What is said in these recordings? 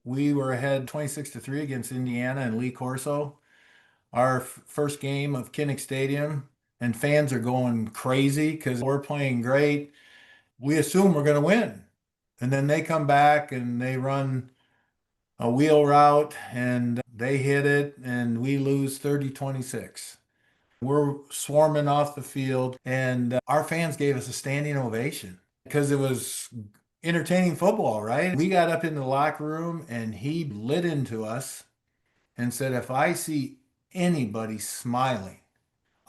We were ahead 26-3 against Indiana and Lee Corso. Our first game of Kinnick Stadium, and fans are going crazy because we're playing great. We assume we're going to win. And then they come back and they run a wheel route and they hit it and we lose 30-26. We're swarming off the field and our fans gave us a standing ovation because it was entertaining football, right? We got up in the locker room and he lit into us and said, if I see anybody smiling,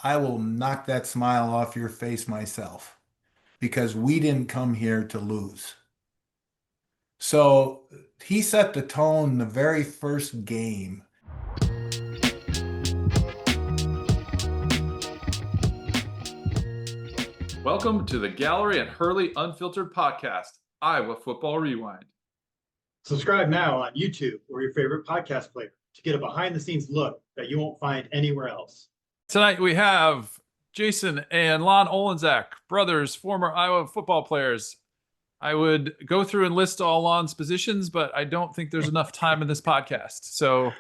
I will knock that smile off your face myself because we didn't come here to lose. So he set the tone the very first game. Welcome to the Gallery and Hurley Unfiltered podcast, Iowa Football Rewind. Subscribe now on YouTube or your favorite podcast player to get a behind-the-scenes look that you won't find anywhere else. Tonight we have Jason and Lon and Olejniczak, brothers, former Iowa football players. I would go through and list all Lon's positions, but I don't think there's enough time in this podcast. So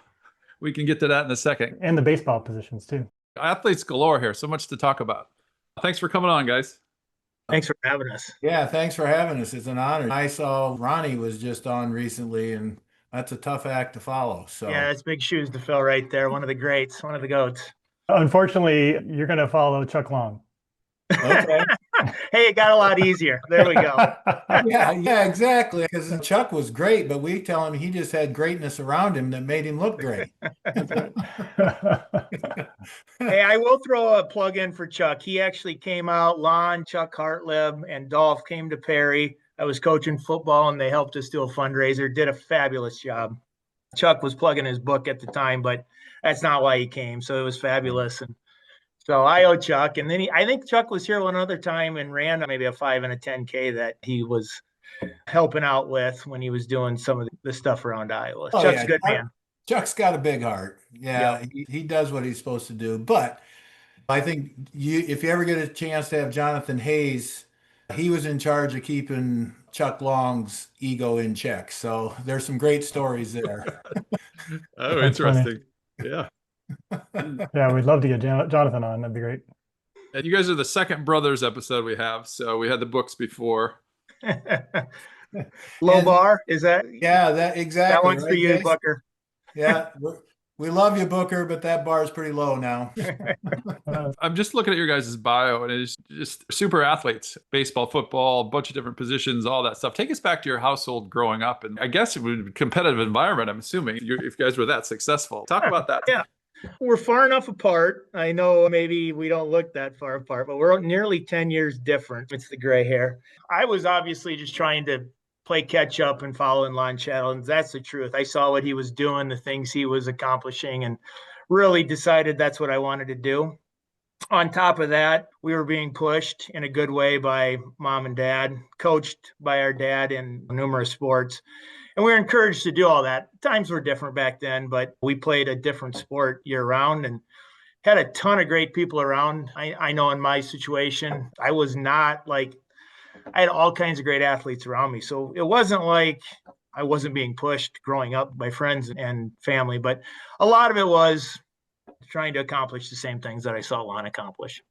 we can get to that in a second. And the baseball positions too. Athletes galore here. So much to talk about. Thanks for coming on, guys. Thanks for having us. Yeah, thanks for having us. It's an honor. I saw Ronnie was just on recently, and that's a tough act to follow. So yeah, it's big shoes to fill right there. One of the greats, one of the GOATs. Unfortunately, you're going to follow Chuck Long. Okay. Hey, it got a lot easier. There we go. Yeah, exactly. Because Chuck was great, but we tell him he just had greatness around him that made him look great. Hey, I will throw a plug in for Chuck. He actually came out, Lon, Chuck Hartlib, and Dolph came to Perry. I was coaching football, and they helped us do a fundraiser, did a fabulous job. Chuck was plugging his book at the time, but that's not why he came. So it was fabulous. And so I owe Chuck. And then I think Chuck was here one other time and ran maybe a 5 and a 10K that he was helping out with when he was doing some of the stuff around Iowa. Oh, Chuck's yeah. a good man. Chuck's got a big heart. Yeah, he does what he's supposed to do. But I think if you ever get a chance to have Jonathan Hayes, he was in charge of keeping Chuck Long's ego in check. So there's some great stories there. Oh, That's interesting. Yeah. Yeah, we'd love to get Jonathan on. That'd be great. And you guys are the second brothers episode we have. So we had the books before. Low bar, is that? Yeah, that exactly. That one's right, for you, Jason? Booker. Yeah, we love you, Booker, but that bar is pretty low now. I'm just looking at your guys' bio, and it's just super athletes, baseball, football, a bunch of different positions, all that stuff. Take us back to your household growing up, and I guess it would be a competitive environment, I'm assuming, if you guys were that successful. Talk about that. Yeah. We're far enough apart. I know maybe we don't look that far apart, but we're nearly 10 years different. It's the gray hair. I was obviously just trying to play catch up and follow in Lon Channel. That's the truth. I saw what he was doing, the things he was accomplishing, and really decided that's what I wanted to do. On top of that, we were being pushed in a good way by mom and dad, coached by our dad in numerous sports. And we were encouraged to do all that. Times were different back then, but we played a different sport year round and had a ton of great people around. I know in my situation, I was not like, I had all kinds of great athletes around me. So it wasn't like I wasn't being pushed growing up by friends and family, but a lot of it was trying to accomplish the same things that I saw Lon accomplish.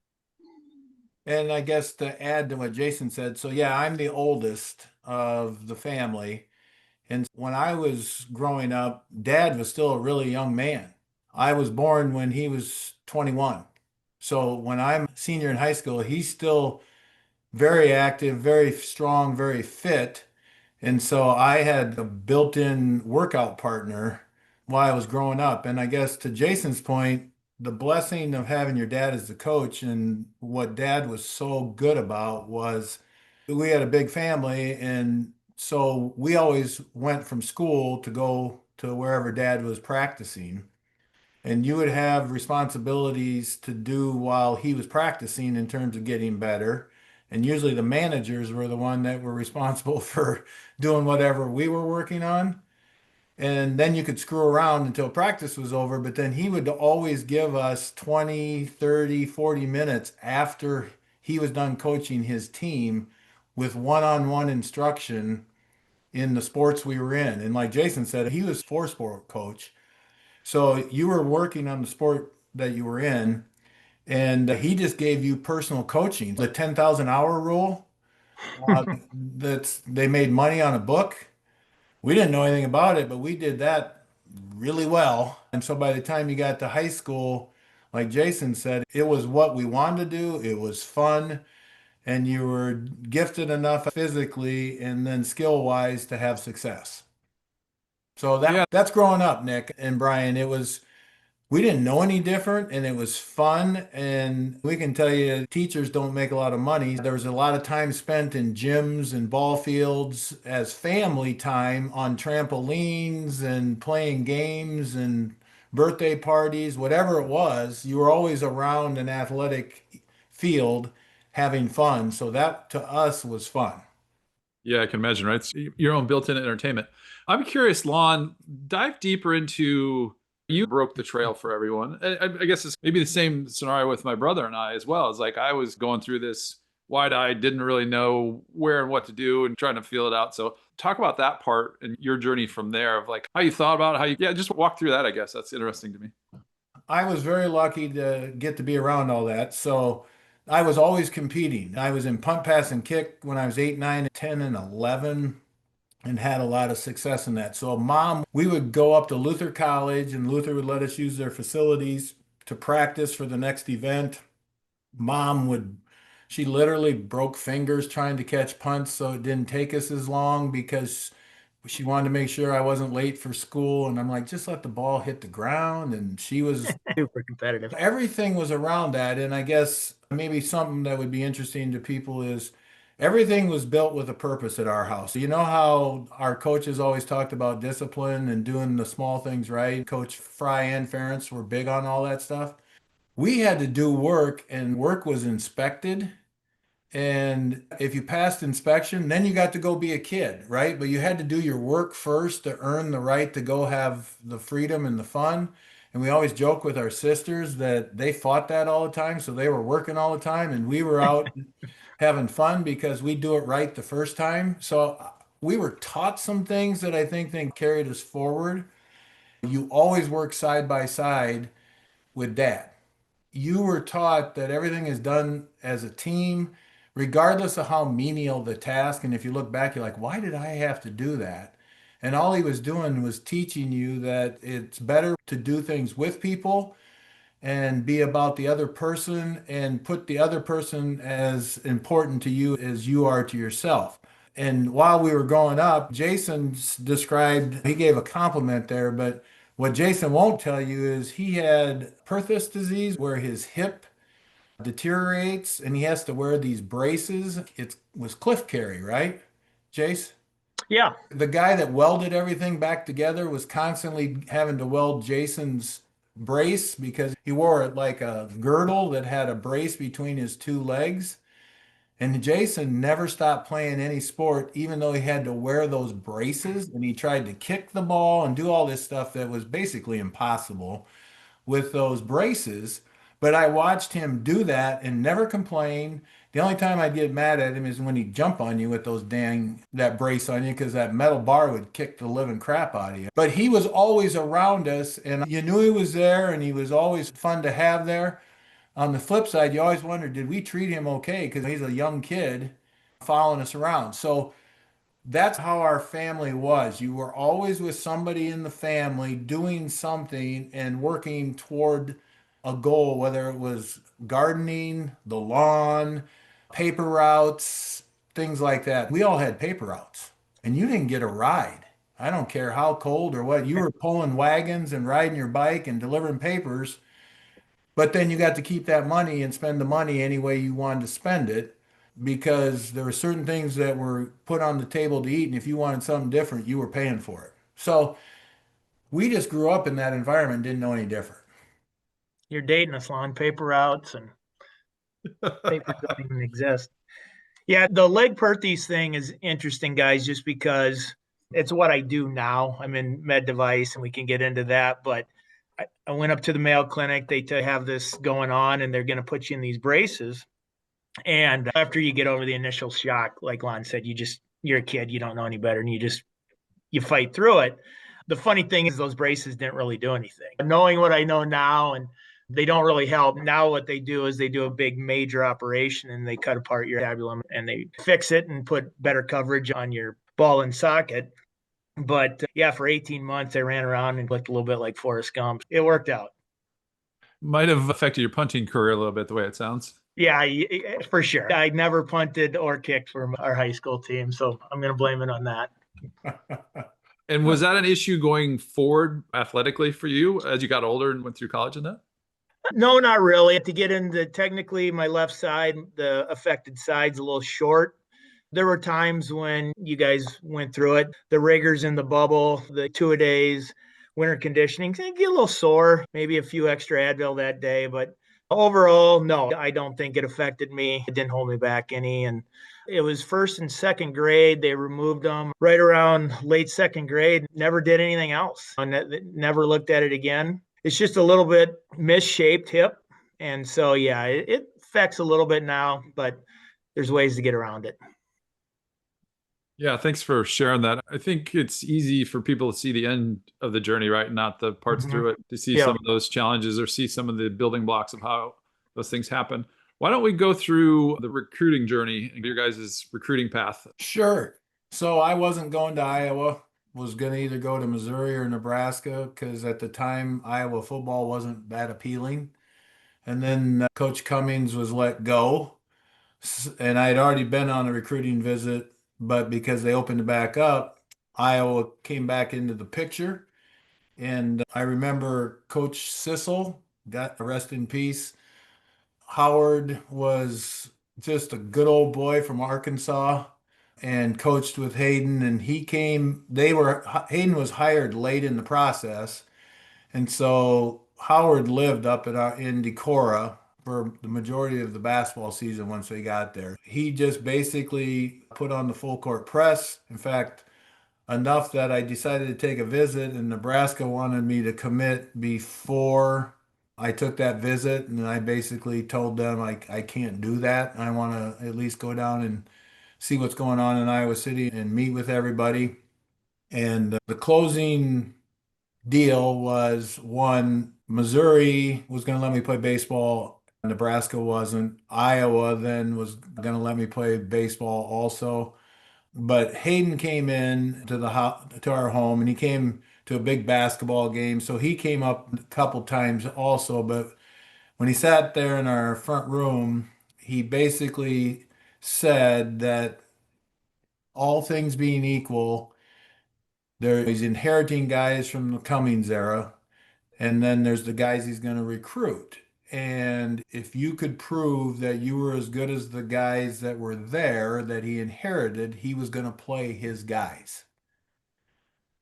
And I guess to add to what Jason said, so yeah, I'm the oldest of the family. And when I was growing up, Dad was still a really young man. I was born when he was 21. So when I'm senior in high school, he's still very active, very strong, very fit. And so I had a built-in workout partner while I was growing up. And I guess to Jason's point, the blessing of having your dad as the coach and what Dad was so good about was we had a big family, and so we always went from school to go to wherever Dad was practicing. And you would have responsibilities to do while he was practicing in terms of getting better. And usually the managers were the one that were responsible for doing whatever we were working on. And then you could screw around until practice was over, but then he would always give us 20, 30, 40 minutes after he was done coaching his team with one-on-one instruction in the sports we were in. And like Jason said, he was four-sport coach. So you were working on the sport that you were in, and he just gave you personal coaching. The 10,000 hour rule, they made money on a book. We didn't know anything about it, but we did that really well. And so by the time you got to high school, like Jason said, it was what we wanted to do. It was fun, and you were gifted enough physically and then skill wise to have success. So Yeah. that's growing up, Nick and Brian. We didn't know any different, and it was fun. And we can tell you teachers don't make a lot of money. There was a lot of time spent in gyms and ball fields as family time on trampolines and playing games and birthday parties, whatever it was. You were always around an athletic field having fun. So that to us was fun. Yeah, I can imagine, right? It's your own built-in entertainment. I'm curious, Lon, dive deeper into you broke the trail for everyone. I guess it's maybe the same scenario with my brother and I as well. It's like I was going through this wide-eyed, didn't really know where and what to do and trying to feel it out. So talk about that part and your journey from there of like how you thought about it, yeah, just walk through that, I guess. That's interesting to me. I was very lucky to get to be around all that. So I was always competing. I was in punt, pass, and kick when I was 8, 9, 10, and 11 and had a lot of success in that. So mom, we would go up to Luther College and Luther would let us use their facilities to practice for the next event. Mom would, she literally broke fingers trying to catch punts so it didn't take us as long because she wanted to make sure I wasn't late for school. And I'm like, just let the ball hit the ground. And she was Super competitive. everything was around that. And I guess maybe something that would be interesting to people is everything was built with a purpose at our house. You know how our coaches always talked about discipline and doing the small things right? Coach Fry and Ferentz were big on all that stuff. We had to do work, and work was inspected. And if you passed inspection, then you got to go be a kid, right? But you had to do your work first to earn the right to go have the freedom and the fun. And we always joke with our sisters that they fought that all the time. So they were working all the time, and we were out having fun because we do it right the first time. So we were taught some things that I think then carried us forward. You always work side by side with dad. You were taught that everything is done as a team, regardless of how menial the task. And if you look back, you're like, why did I have to do that? And all he was doing was teaching you that it's better to do things with people and be about the other person and put the other person as important to you as you are to yourself. And while we were growing up, Jason described, he gave a compliment there, but what Jason won't tell you is he had Perthes disease where his hip deteriorates and he has to wear these braces. It was Cliff Carry, right, Jace? Yeah. The guy that welded everything back together was constantly having to weld Jason's brace because he wore it like a girdle that had a brace between his two legs. And Jason never stopped playing any sport, even though he had to wear those braces. And he tried to kick the ball and do all this stuff that was basically impossible with those braces. But I watched him do that and never complain. The only time I'd get mad at him is when he'd jump on you with that brace on you, because that metal bar would kick the living crap out of you. But he was always around us, and you knew he was there, and he was always fun to have there. On the flip side, you always wondered, did we treat him okay? Because he's a young kid following us around. So that's how our family was. You were always with somebody in the family doing something and working toward a goal, whether it was gardening, the lawn, paper routes, things like that. We all had paper routes, and you didn't get a ride. I don't care how cold or what. You were pulling wagons and riding your bike and delivering papers, but then you got to keep that money and spend the money any way you wanted to spend it because there were certain things that were put on the table to eat. And if you wanted something different, you were paying for it. So we just grew up in that environment, didn't know any different. You're dating us, Lon. Paper routes and papers don't even exist. Yeah, the leg Perthes thing is interesting, guys, just because it's what I do now. I'm in med device and we can get into that. But I went up to the Mayo Clinic. They have this going on and they're going to put you in these braces. And after you get over the initial shock, like Lon said, you just you're a kid, you don't know any better, and you fight through it. The funny thing is those braces didn't really do anything. Knowing what I know now, and they don't really help. Now what they do is they do a big major operation and they cut apart your tabulum and they fix it and put better coverage on your ball and socket. But yeah, for 18 months, I ran around and looked a little bit like Forrest Gump. It worked out. Might have affected your punting career a little bit, the way it sounds. Yeah, for sure. I never punted or kicked for our high school team, so I'm going to blame it on that. And was that an issue going forward athletically for you as you got older and went through college and that? No, not really. To get into technically my left side, the affected side's a little short. There were times when you guys went through it, the riggers in the bubble, the two-a-days, winter conditioning, get a little sore, maybe a few extra Advil that day. But overall, no, I don't think it affected me. It didn't hold me back any. And it was first and second grade. They removed them right around late second grade, never did anything else. I never looked at it again. It's just a little bit misshaped hip. And so, yeah, it affects a little bit now, but there's ways to get around it. Yeah, thanks for sharing that. I think it's easy for people to see the end of the journey, right? Not the parts through it, to see some of those challenges or see some of the building blocks of how those things happen. Why don't we go through the recruiting journey and your guys' recruiting path? Sure. So I wasn't going to Iowa, was going to either go to Missouri or Nebraska because at the time Iowa football wasn't that appealing. And then Coach Cummings was let go. And I had already been on a recruiting visit, but because they opened it back up, Iowa came back into the picture. And I remember Coach Sissel, got rest in peace. Howard was just a good old boy from Arkansas and coached with Hayden. And Hayden was hired late in the process. And so Howard lived up in Decorah for the majority of the basketball season once they got there. He just basically put on the full court press. In fact, enough that I decided to take a visit, and Nebraska wanted me to commit before I took that visit. And I basically told them I can't do that. I want to at least go down and see what's going on in Iowa City and meet with everybody. And the closing deal was one, Missouri was going to let me play baseball. Nebraska wasn't. Iowa then was going to let me play baseball also. But Hayden came in to our home and he came to a big basketball game. So he came up a couple times also. But when he sat there in our front room, he basically said that all things being equal, he's inheriting guys from the Cummings era, and then there's the guys he's going to recruit. And if you could prove that you were as good as the guys that were there that he inherited, he was going to play his guys.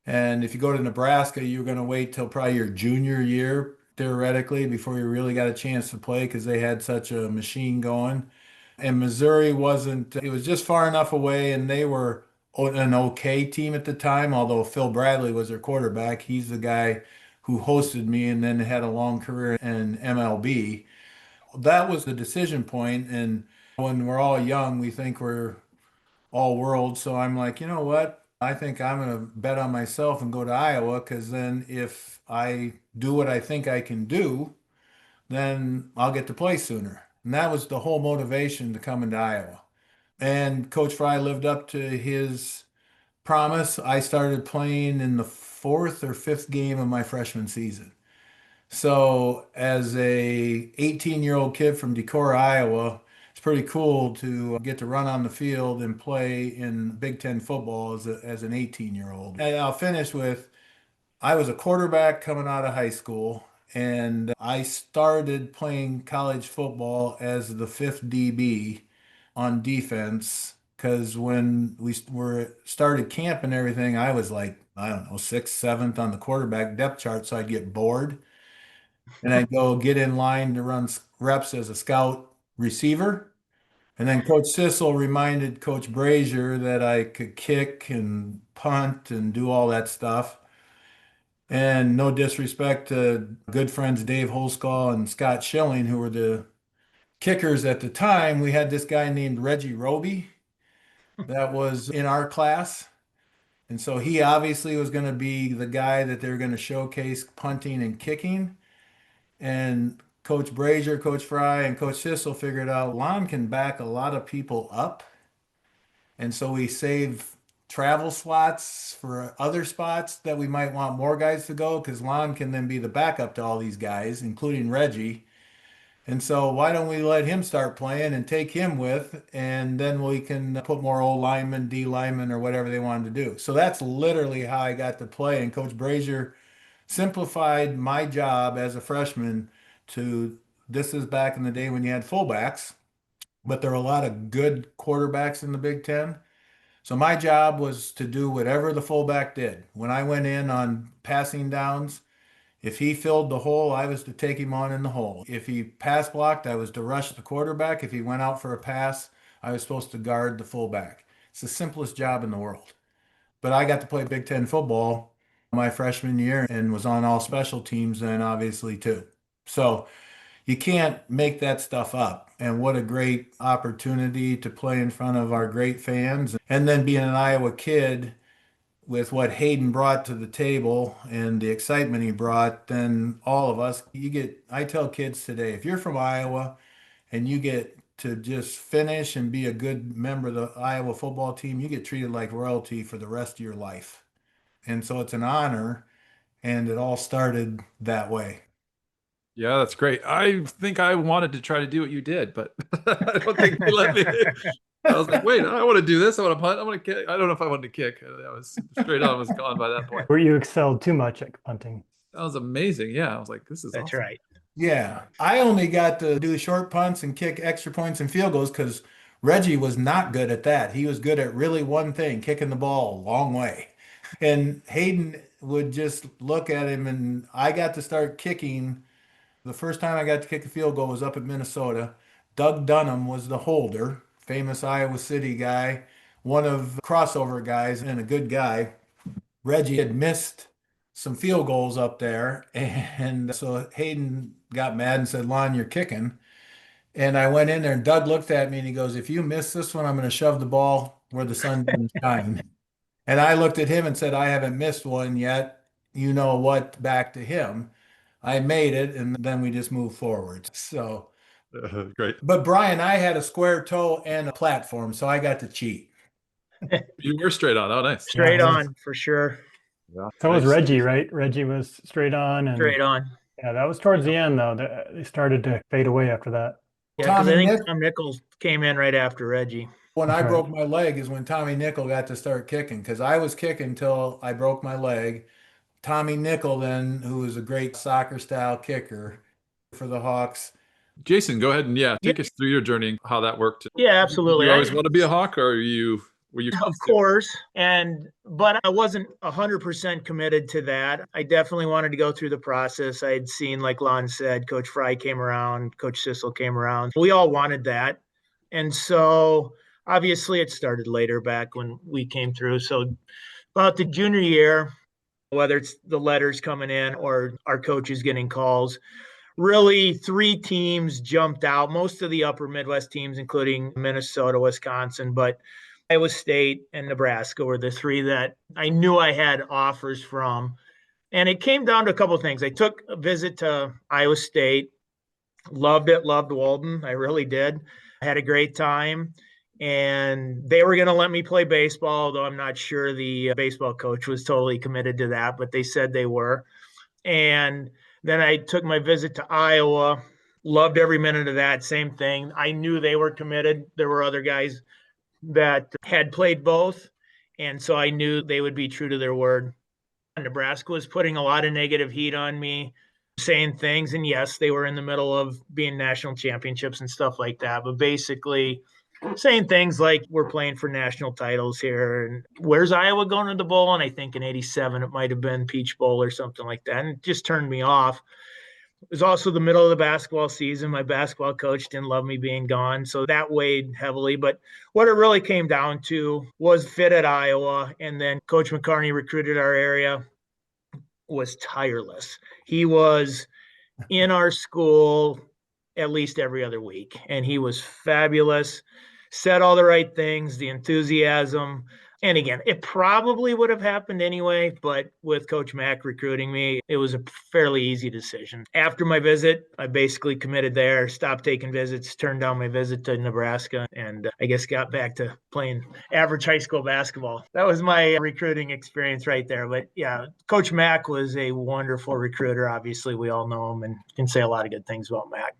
And if you go to Nebraska, you're going to wait till probably your junior year, theoretically, before you really got a chance to play because they had such a machine going. And Missouri wasn't, it was just far enough away, and they were an okay team at the time, although Phil Bradley was their quarterback. He's the guy who hosted me and then had a long career in MLB. That was the decision point. And when we're all young, we think we're all world. So I'm like, you know what? I think I'm going to bet on myself and go to Iowa because then if I do what I think I can do, then I'll get to play sooner. And that was the whole motivation to come into Iowa. And Coach Fry lived up to his promise. I started playing in the fourth or fifth game of my freshman season. So as a 18-year-old kid from Decorah, Iowa, it's pretty cool to get to run on the field and play in Big Ten football as an 18-year-old. And I'll finish with, I was a quarterback coming out of high school, and I started playing college football as the fifth DB on defense because when we started camp and everything, I was like, I don't know, sixth, seventh on the quarterback depth chart, so I'd get bored. And I'd go get in line to run reps as a scout receiver. And then Coach Sissel reminded Coach Brazier that I could kick and punt and do all that stuff. And no disrespect to good friends Dave Holscall and Scott Schilling, who were the kickers at the time. We had this guy named Reggie Roby. that was in our class. And so he obviously was going to be the guy that they're going to showcase punting and kicking. And Coach Brazier, Coach Fry, and Coach Sissel figured out Lon can back a lot of people up. And so we save travel slots for other spots that we might want more guys to go because Lon can then be the backup to all these guys, including Reggie. And so why don't we let him start playing and take him with, and then we can put more old linemen, D linemen, or whatever they wanted to do. So that's literally how I got to play. And Coach Brazier simplified my job as a freshman to this is back in the day when you had fullbacks, but there were a lot of good quarterbacks in the Big Ten. So my job was to do whatever the fullback did. When I went in on passing downs, if he filled the hole, I was to take him on in the hole. If he pass blocked, I was to rush the quarterback. If he went out for a pass, I was supposed to guard the fullback. It's the simplest job in the world. But I got to play Big Ten football my freshman year and was on all special teams then, obviously, too. So you can't make that stuff up. And what a great opportunity to play in front of our great fans. And then being an Iowa kid with what Hayden brought to the table and the excitement he brought, then all of us, I tell kids today, if you're from Iowa and you get to just finish and be a good member of the Iowa football team, you get treated like royalty for the rest of your life. And so it's an honor, and it all started that way. Yeah, that's great. I think I wanted to try to do what you did, but I don't think they let me. I was like, wait, I want to do this. I want to punt. I want to kick. I don't know if I wanted to kick. I was straight on, was gone by that point. Where you excelled too much at punting. That was amazing. Yeah. I was like, this is That's awesome. right. Yeah, I only got to do short punts and kick extra points and field goals because Reggie was not good at that. He was good at really one thing, kicking the ball a long way. And Hayden would just look at him, and I got to start kicking. The first time I got to kick a field goal was up in Minnesota. Doug Dunham was the holder, famous Iowa City guy, one of the crossover guys and a good guy. Reggie had missed some field goals up there. And so Hayden got mad and said, Lon, you're kicking. And I went in there and Doug looked at me and he goes, if you miss this one, I'm going to shove the ball where the sun doesn't shine. And I looked at him and said, I haven't missed one yet. You know what? Back to him. I made it, and then we just moved forward. So Great. But Brian, I had a square toe and a platform, so I got to cheat. You were straight on. Oh, nice. Straight Yeah, on for sure. Yeah, So was nice. Reggie, right? Reggie was straight on, and Straight on. yeah, that was towards the end though. They started to fade away after that. Yeah, because I Tommy think Nick- Tom Nichols came in right after Reggie. When I Okay. broke my leg is when Tommy Nickel got to start kicking because I was kicking until I broke my leg. Tommy Nickel then, who was a great soccer style kicker for the Hawks. Jason, go ahead and take us through your journey and how that worked. Yeah, absolutely. You always want to be a Hawk, or were you? Of course. But I wasn't 100% committed to that. I definitely wanted to go through the process. I had seen, like Lon said, Coach Fry came around, Coach Sissel came around. We all wanted that. And so obviously it started later back when we came through. So about the junior year, whether it's the letters coming in or our coaches getting calls, really three teams jumped out, most of the upper Midwest teams, including Minnesota, Wisconsin, but Iowa State and Nebraska were the three that I knew I had offers from. And it came down to a couple of things. I took a visit to Iowa State, loved it, loved Walden. I really did. I had a great time. And they were going to let me play baseball, although I'm not sure the baseball coach was totally committed to that, but they said they were. And then I took my visit to Iowa, loved every minute of that, same thing. I knew they were committed. There were other guys that had played both, and so I knew they would be true to their word. Nebraska was putting a lot of negative heat on me, saying things, and yes, they were in the middle of being national championships and stuff like that, but basically saying things like, we're playing for national titles here, and where's Iowa going to the bowl? And I think in 87 it might have been Peach Bowl or something like that, and it just turned me off. It was also the middle of the basketball season. My basketball coach didn't love me being gone, so that weighed heavily. But what it really came down to was fit at Iowa, and then Coach McCarney recruited our area, was tireless. He was in our school at least every other week, and he was fabulous. said all the right things, the enthusiasm. And again, it probably would have happened anyway, but with Coach Mack recruiting me, it was a fairly easy decision. After my visit, I basically committed there, stopped taking visits, turned down my visit to Nebraska, and I guess got back to playing average high school basketball. That was my recruiting experience right there. But yeah, Coach Mack was a wonderful recruiter. Obviously, we all know him and can say a lot of good things about Mack.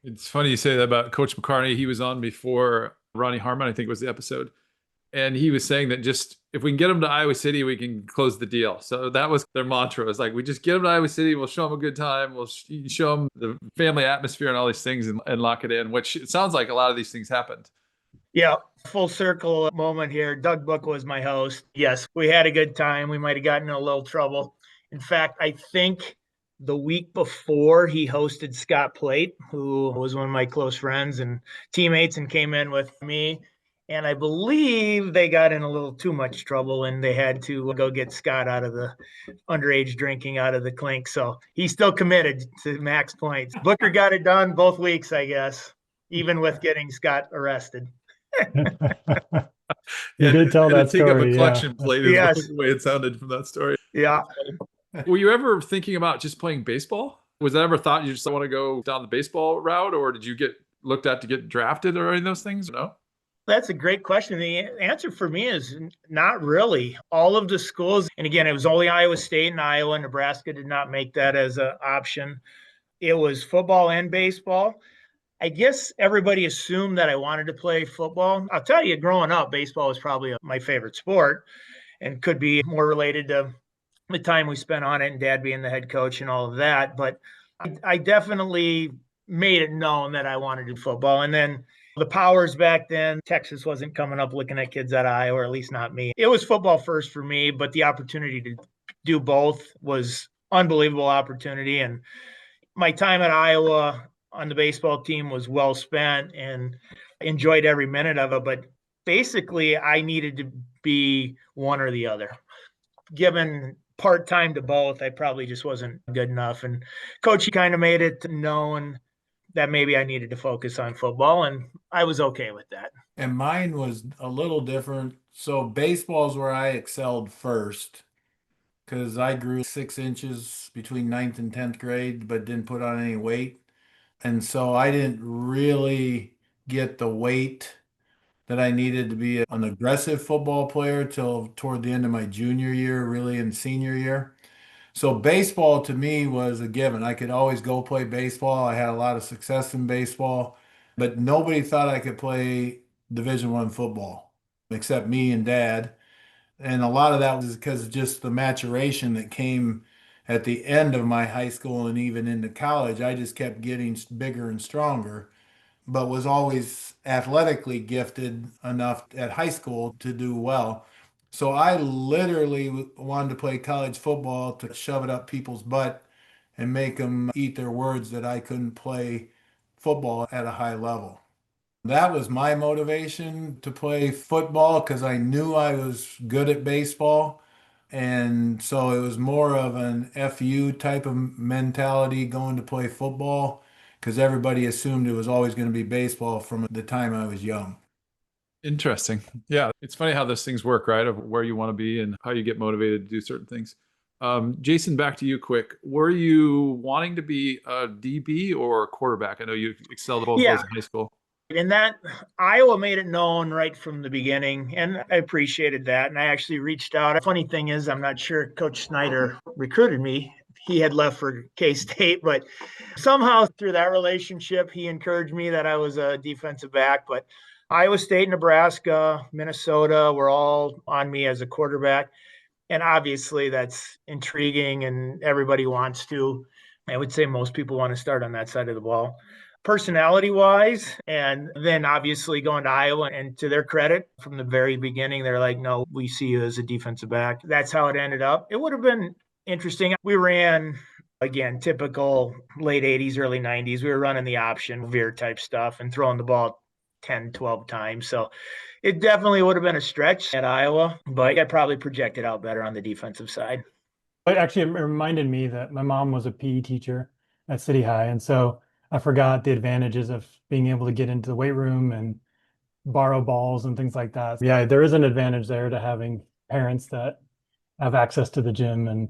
It's funny you say that about Coach McCarney. He was on before Ronnie Harmon, I think was the episode. And he was saying that just if we can get him to Iowa City, we can close the deal. So that was their mantra. It's like, we just get him to Iowa City, we'll show him a good time, we'll show him the family atmosphere and all these things and lock it in, which it sounds like a lot of these things happened. Yeah, full circle moment here. Doug Book was my host. Yes, we had a good time. We might have gotten in a little trouble. In fact, I think the week before he hosted Scott Plate, who was one of my close friends and teammates and came in with me. And I believe they got in a little too much trouble and they had to go get Scott out of the underage drinking out of the clink. So he's still committed to Max points. Booker got it done both weeks, I guess, even with getting Scott arrested. You did tell that take up a story. collection plate is Yes. the way it sounded from that story. Yeah. Were you ever thinking about just playing baseball? Was that ever thought you just want to go down the baseball route, or did you get looked at to get drafted or any of those things? No. That's a great question. The answer for me is not really. All of the schools, and again, it was only Iowa State and Iowa. Nebraska did not make that as an option. It was football and baseball. I guess everybody assumed that I wanted to play football. I'll tell you, growing up, baseball was probably my favorite sport and could be more related to the time we spent on it and Dad being the head coach and all of that. But I definitely made it known that I wanted to do football. And then the powers back then, Texas wasn't coming up looking at kids at Iowa, or at least not me. It was football first for me, but the opportunity to do both was unbelievable opportunity. And my time at Iowa on the baseball team was well spent and enjoyed every minute of it. But basically, I needed to be one or the other. Given part-time to both, I probably just wasn't good enough. And Coach kind of made it known that maybe I needed to focus on football, and I was okay with that. And mine was a little different. So baseball's where I excelled first because I grew 6 inches between ninth and 10th grade, but didn't put on any weight. And so I didn't really get the weight that I needed to be an aggressive football player till toward the end of my junior year, really in senior year. So baseball to me was a given. I could always go play baseball. I had a lot of success in baseball, but nobody thought I could play Division I football except me and Dad. And a lot of that was because of just the maturation that came at the end of my high school and even into college. I just kept getting bigger and stronger, but was always athletically gifted enough at high school to do well. So I literally wanted to play college football to shove it up people's butt and make them eat their words that I couldn't play football at a high level. That was my motivation to play football because I knew I was good at baseball. And so it was more of an FU type of mentality going to play football because everybody assumed it was always going to be baseball from the time I was young. Interesting. Yeah. It's funny how those things work, right? Of where you want to be and how you get motivated to do certain things. Jason, back to you quick. Were you wanting to be a DB or a quarterback? I know you excelled at both those in high school. And that Iowa made it known right from the beginning, and I appreciated that. And I actually reached out. Funny thing is, I'm not sure Coach Snyder recruited me. He had left for K-State, but somehow through that relationship, he encouraged me that I was a defensive back. But Iowa State, Nebraska, Minnesota were all on me as a quarterback. And obviously that's intriguing and everybody wants to. I would say most people want to start on that side of the ball. Personality wise, and then obviously going to Iowa, and to their credit, from the very beginning, they're like, no, we see you as a defensive back. That's how it ended up. It would have been interesting. We ran, again, typical late 80s, early 90s. We were running the option, veer type stuff and throwing the ball 10, 12 times. So it definitely would have been a stretch at Iowa, but I probably projected out better on the defensive side. But actually, it reminded me that my mom was a PE teacher at City High. And so I forgot the advantages of being able to get into the weight room and borrow balls and things like that. Yeah, there is an advantage there to having parents that have access to the gym and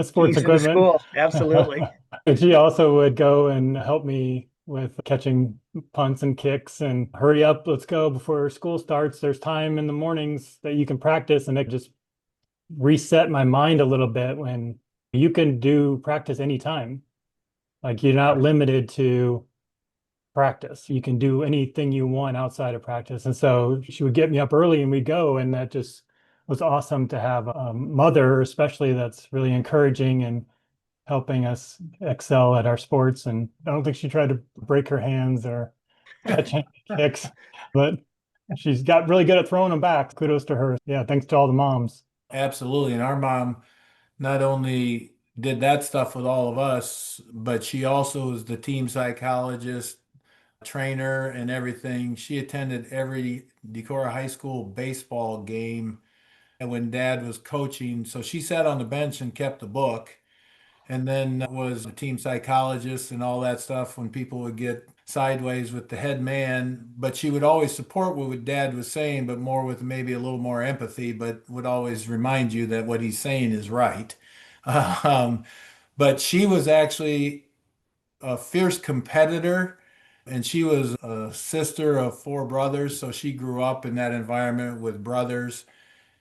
sports Keys in the equipment. school. Absolutely. And she also would go and help me with catching punts and kicks and hurry up, let's go before school starts. There's time in the mornings that you can practice, and it just reset my mind a little bit when you can do practice anytime. Like you're not limited to practice. You can do anything you want outside of practice. And so she would get me up early and we'd go, and that just was awesome to have a mother, especially, that's really encouraging and helping us excel at our sports. And I don't think she tried to break her hands or catch any kicks, but she's got really good at throwing them back. Kudos to her. Yeah, thanks to all the moms. Absolutely. And our mom not only did that stuff with all of us, but she also was the team psychologist, trainer, and everything. She attended every Decorah High School baseball game and when dad was coaching. So she sat on the bench and kept the book, and then was a team psychologist and all that stuff when people would get sideways with the head man. But she would always support what dad was saying, but more with maybe a little more empathy, but would always remind you that what he's saying is right. Um, but she was actually a fierce competitor, and she was a sister of four brothers. So she grew up in that environment with brothers.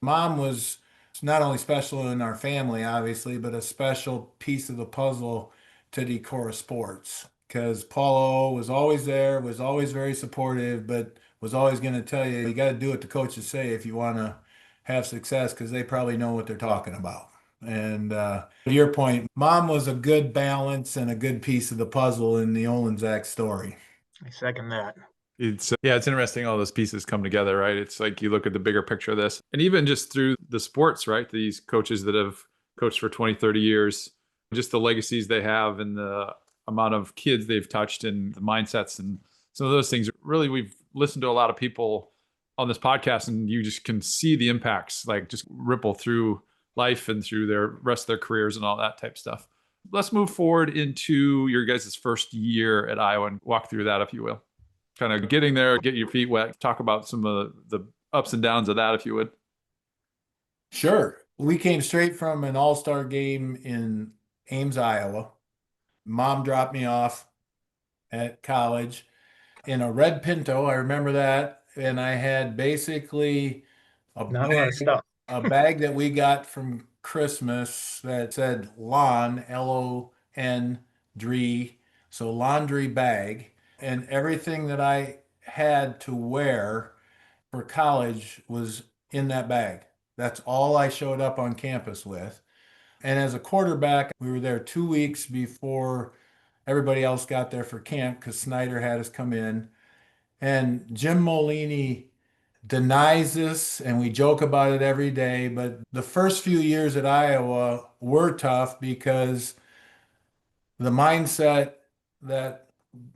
Mom was not only special in our family, obviously, but a special piece of the puzzle to Decorah sports because Paulo was always there, was always very supportive, but was always going to tell you, you got to do what the coaches say if you want to have success because they probably know what they're talking about. And to your point, mom was a good balance and a good piece of the puzzle in the Olejniczak story. I second that. It's yeah, it's interesting all those pieces come together, right? It's like you look at the bigger picture of this, and even just through the sports, right? These coaches that have coached for 20, 30 years, just the legacies they have and the amount of kids they've touched and the mindsets and some of those things. Really, we've listened to a lot of people on this podcast, and you just can see the impacts like just ripple through life and through their rest of their careers and all that type stuff. Let's move forward into your guys' first year at Iowa and walk through that, if you will. Kind of getting there, get your feet wet, talk about some of the ups and downs of that, if you would. Sure. We came straight from an all-star game in Ames, Iowa. Mom dropped me off at college in a red Pinto. I remember that. And I had basically Not a lot of stuff. a bag that we got from Christmas that said Lon, Lon, Dree, so laundry bag. And everything that I had to wear for college was in that bag. That's all I showed up on campus with. And as a quarterback, we were there 2 weeks before everybody else got there for camp because Snyder had us come in. And Jim Molini denies this, and we joke about it every day. But the first few years at Iowa were tough because the mindset that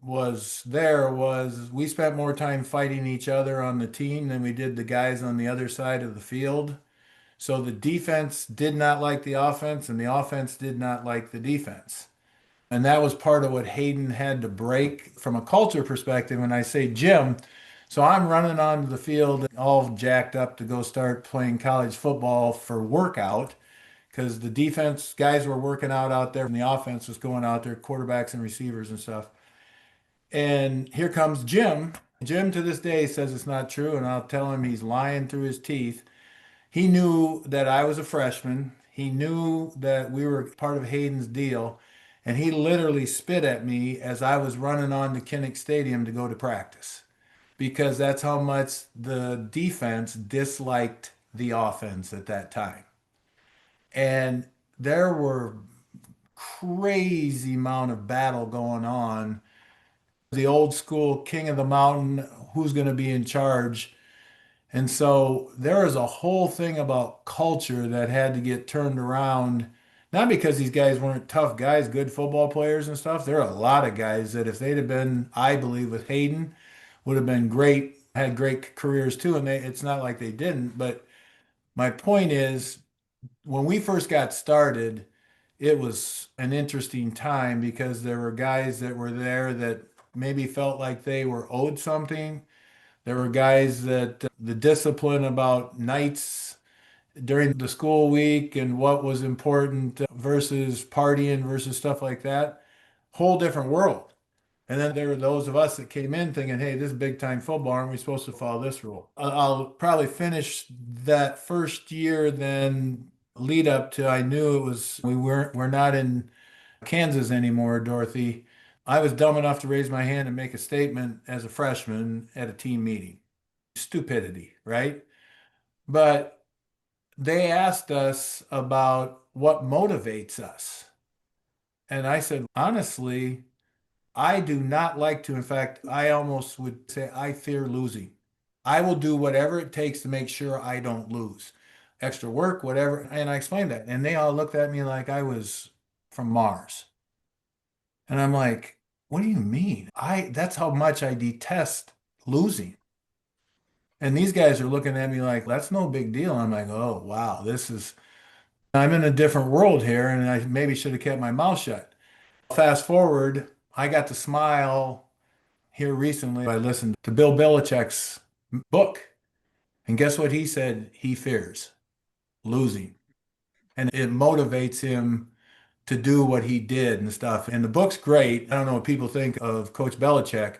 was there was we spent more time fighting each other on the team than we did the guys on the other side of the field. So the defense did not like the offense, and the offense did not like the defense. And that was part of what Hayden had to break from a culture perspective. When I say Jim, so I'm running onto the field all jacked up to go start playing college football for workout because the defense guys were working out there and the offense was going out there, quarterbacks and receivers and stuff. And here comes Jim. Jim to this day says it's not true, and I'll tell him he's lying through his teeth. He knew that I was a freshman. He knew that we were part of Hayden's deal. And he literally spit at me as I was running on to Kinnick Stadium to go to practice because that's how much the defense disliked the offense at that time. And there were crazy amount of battle going on. The old school king of the mountain, who's going to be in charge? And so there was a whole thing about culture that had to get turned around, not because these guys weren't tough guys, good football players and stuff. There are a lot of guys that if they'd have been, I believe, with Hayden, would have been great, had great careers too. And it's not like they didn't. But my point is, when we first got started, it was an interesting time because there were guys that were there that maybe felt like they were owed something. There were guys that the discipline about nights during the school week and what was important versus partying versus stuff like that. Whole different world. And then there were those of us that came in thinking, hey, this is big time football. Aren't we supposed to follow this rule? I'll probably finish that first year, then lead up to I knew it was, we're not in Kansas anymore, Dorothy. I was dumb enough to raise my hand and make a statement as a freshman at a team meeting. Stupidity, right? But they asked us about what motivates us. And I said, honestly, I do not like to. In fact, I almost would say I fear losing. I will do whatever it takes to make sure I don't lose. Extra work, whatever. And I explained that. And they all looked at me like I was from Mars. And I'm like, what do you mean? That's how much I detest losing. And these guys are looking at me like, that's no big deal. I'm like, oh, wow, I'm in a different world here, and I maybe should have kept my mouth shut. Fast forward, I got to smile here recently. I listened to Bill Belichick's book, and guess what he said? He fears losing, and it motivates him to do what he did and stuff. And the book's great. I don't know what people think of Coach Belichick,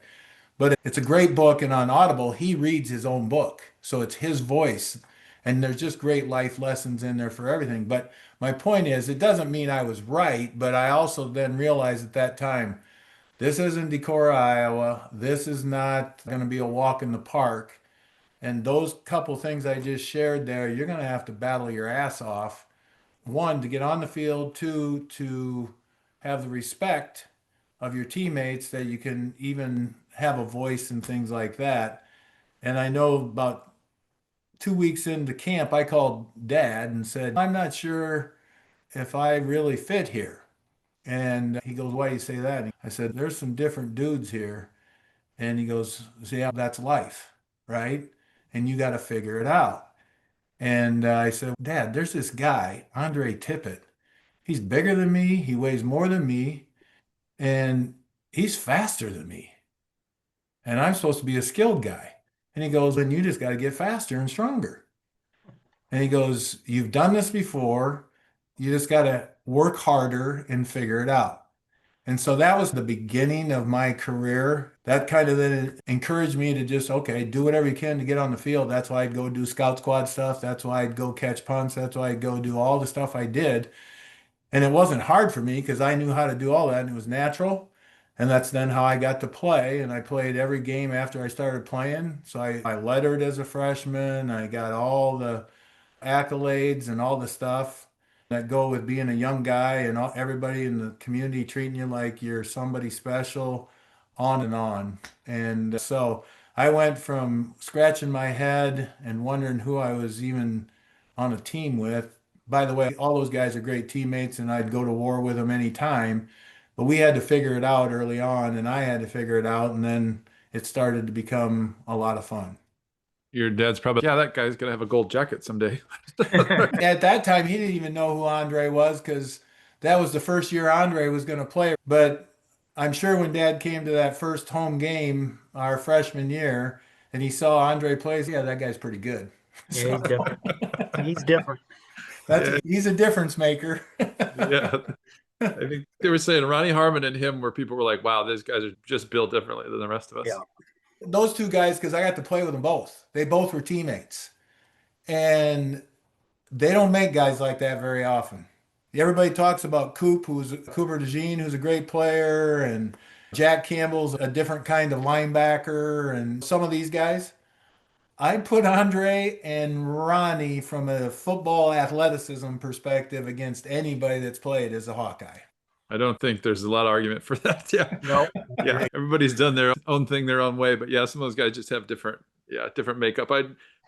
but it's a great book. And on Audible, he reads his own book. So it's his voice. And there's just great life lessons in there for everything. But my point is, it doesn't mean I was right, but I also then realized at that time, this isn't Decorah, Iowa. This is not going to be a walk in the park. And those couple things I just shared there, you're going to have to battle your ass off. One, to get on the field. Two, to have the respect of your teammates that you can even have a voice and things like that. And I know about 2 weeks into camp, I called Dad and said, I'm not sure if I really fit here. And he goes, why do you say that? I said, there's some different dudes here. And he goes, see, that's life, right? And you got to figure it out. And I said, Dad, there's this guy, Andre Tippett. He's bigger than me. He weighs more than me. And he's faster than me. And I'm supposed to be a skilled guy. And he goes, then you just got to get faster and stronger. And he goes, you've done this before. You just got to work harder and figure it out. And so that was the beginning of my career. That kind of then encouraged me to just, okay, do whatever you can to get on the field. That's why I'd go do scout squad stuff. That's why I'd go catch punts. That's why I'd go do all the stuff I did. And it wasn't hard for me because I knew how to do all that and it was natural. And that's then how I got to play. And I played every game after I started playing. So I lettered as a freshman. I got all the accolades and all the stuff that go with being a young guy and everybody in the community treating you like you're somebody special, on and on. And so I went from scratching my head and wondering who I was even on a team with. By the way, all those guys are great teammates and I'd go to war with them anytime. But we had to figure it out early on, and I had to figure it out, and then it started to become a lot of fun. Your dad's probably, yeah, that guy's going to have a gold jacket someday. At that time, he didn't even know who Andre was because that was the first year Andre was going to play. But I'm sure when Dad came to that first home game, our freshman year, and he saw Andre play, yeah, that guy's pretty good. Yeah, he's different. He's different. He's a difference maker. Yeah. I think they were saying Ronnie Harmon and him where people were like, wow, these guys are just built differently than the rest of us. Yeah. Those two guys, because I got to play with them both. They both were teammates. And they don't make guys like that very often. Everybody talks about Cooper DeJean, who's a great player, and Jack Campbell's a different kind of linebacker, and some of these guys. I put Andre and Ronnie from a football athleticism perspective against anybody that's played as a Hawkeye. I don't think there's a lot of argument for that. Yeah. No. Yeah. Everybody's done their own thing their own way. But yeah, some of those guys just have different makeup.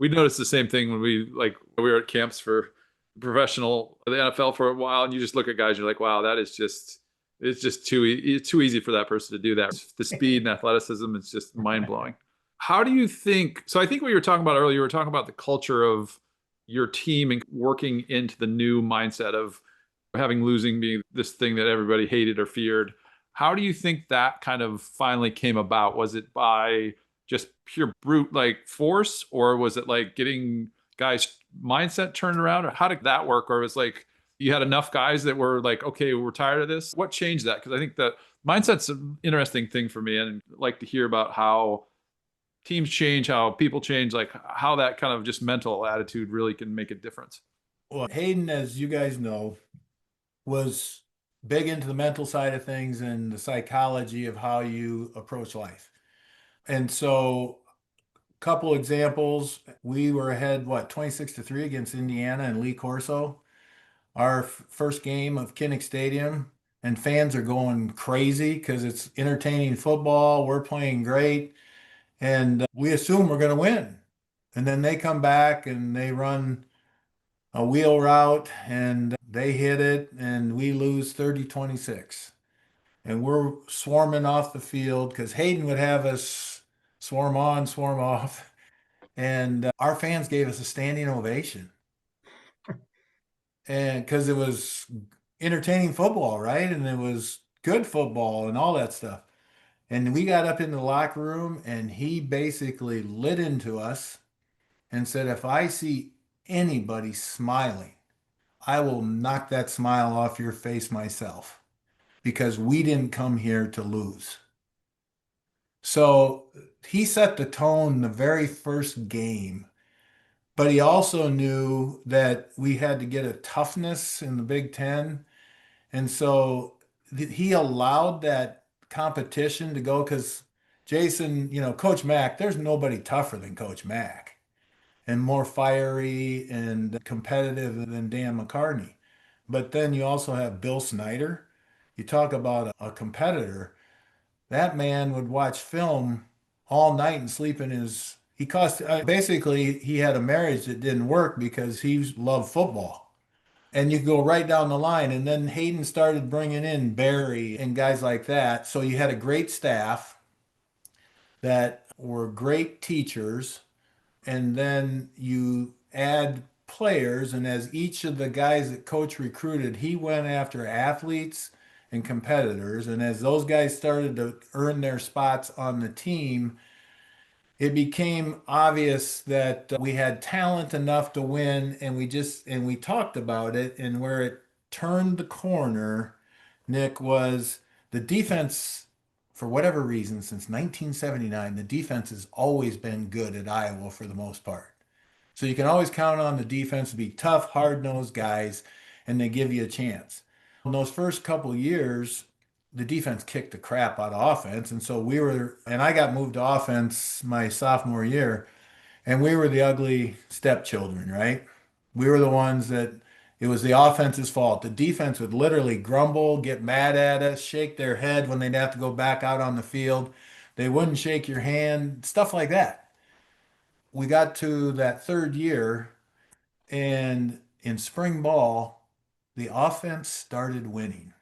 We noticed the same thing when we were at camps for the NFL for a while, and you just look at guys, you're like, wow, it's just too easy for that person to do that. The speed and athleticism is just mind blowing. How do you think? So I think what you were talking about earlier, you were talking about the culture of your team and working into the new mindset of having losing being this thing that everybody hated or feared. How do you think that kind of finally came about? Was it by just pure brute like force, or was it like getting guys' mindset turned around, or how did that work? Or was like you had enough guys that were like, okay, we're tired of this? What changed that? Because I think that mindset's an interesting thing for me, and I'd like to hear about how teams change, how people change, like how that kind of just mental attitude really can make a difference. Well, Hayden, as you guys know, was big into the mental side of things and the psychology of how you approach life. And so, couple examples, we were ahead, what, 26-3 against Indiana and Lee Corso, our first game of Kinnick Stadium, and fans are going crazy because it's entertaining football. We're playing great, and we assume we're going to win. And then they come back and they run a wheel route and they hit it, and we lose 30-26. And we're swarming off the field because Hayden would have us swarm on, swarm off. And our fans gave us a standing ovation. And because it was entertaining football, right? And it was good football and all that stuff. And we got up in the locker room and he basically lit into us and said, if I see anybody smiling, I will knock that smile off your face myself because we didn't come here to lose. So he set the tone the very first game, but he also knew that we had to get a toughness in the Big Ten. And so he allowed that competition to go because Jason, Coach Mack, there's nobody tougher than Coach Mack and more fiery and competitive than Dan McCartney. But then you also have Bill Snyder. You talk about a competitor. That man would watch film all night and sleep in his. He cost basically he had a marriage that didn't work because he loved football. And you go right down the line. And then Hayden started bringing in Barry and guys like that. So you had a great staff that were great teachers. And then you add players. And as each of the guys that coach recruited, he went after athletes and competitors. And as those guys started to earn their spots on the team, it became obvious that we had talent enough to win, and we talked about it. And where it turned the corner, Nick, was the defense. For whatever reason, since 1979, the defense has always been good at Iowa for the most part. So you can always count on the defense to be tough, hard-nosed guys, and they give you a chance. In those first couple of years, the defense kicked the crap out of offense. And so and I got moved to offense my sophomore year, and we were the ugly stepchildren, right? We were the ones that it was the offense's fault. The defense would literally grumble, get mad at us, shake their head when they'd have to go back out on the field. They wouldn't shake your hand, stuff like that. We got to that third year, and in spring ball, the offense started winning.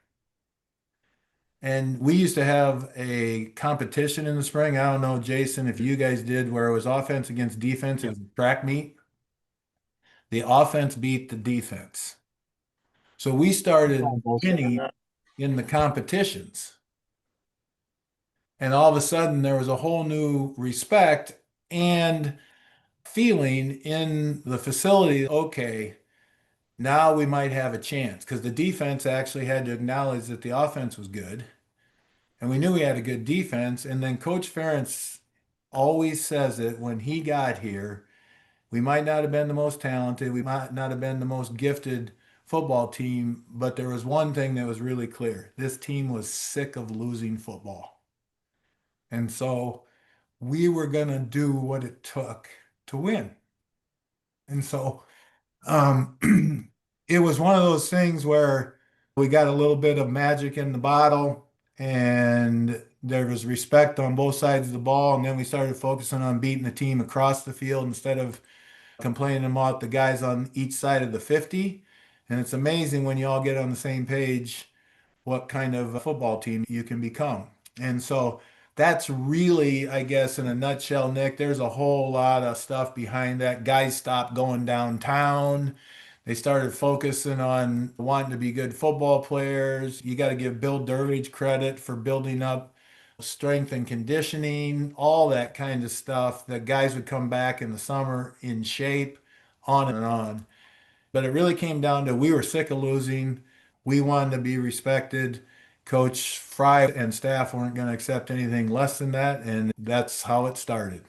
And we used to have a competition in the spring. I don't know, Jason, if you guys did, where it was offense against defense. It was track meet. The offense beat the defense. So we started winning in the competitions. And all of a sudden, there was a whole new respect and feeling in the facility. Okay, now we might have a chance because the defense actually had to acknowledge that the offense was good. And we knew we had a good defense. And then Coach Ferentz always says it when he got here, we might not have been the most talented, we might not have been the most gifted football team, but there was one thing that was really clear. This team was sick of losing football. And so we were going to do what it took to win. And so it was one of those things where we got a little bit of magic in the bottle and there was respect on both sides of the ball. And then we started focusing on beating the team across the field instead of complaining about the guys on each side of the 50. And it's amazing when you all get on the same page what kind of football team you can become. And so that's really, I guess, in a nutshell, Nick, there's a whole lot of stuff behind that. Guys stopped going downtown. They started focusing on wanting to be good football players. You got to give Bill Durridge credit for building up strength and conditioning, all that kind of stuff. The guys would come back in the summer in shape, on and on. But it really came down to we were sick of losing. We wanted to be respected. Coach Fry and staff weren't going to accept anything less than that, and that's how it started.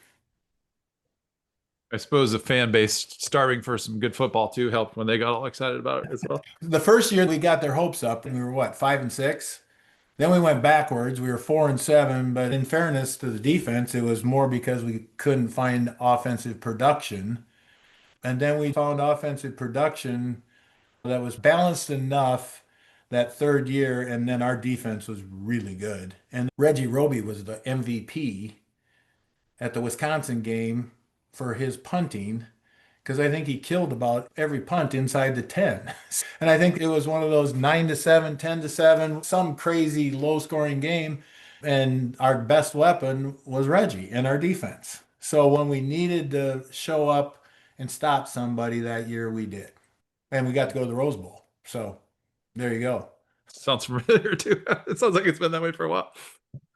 I suppose the fan base starving for some good football too helped when they got all excited about it as well. The first year we got their hopes up, and we were what, 5-6? Then we went backwards. We were 4-7, but in fairness to the defense, it was more because we couldn't find offensive production. And then we found offensive production that was balanced enough that third year, and then our defense was really good. And Reggie Roby was the MVP at the Wisconsin game for his punting, because I think he killed about every punt inside the 10. And I think it was one of those 9-7, 10-7, some crazy low scoring game. And our best weapon was Reggie and our defense. So when we needed to show up and stop somebody that year, we did. And we got to go to the Rose Bowl. So there you go. Sounds familiar too. It sounds like it's been that way for a while.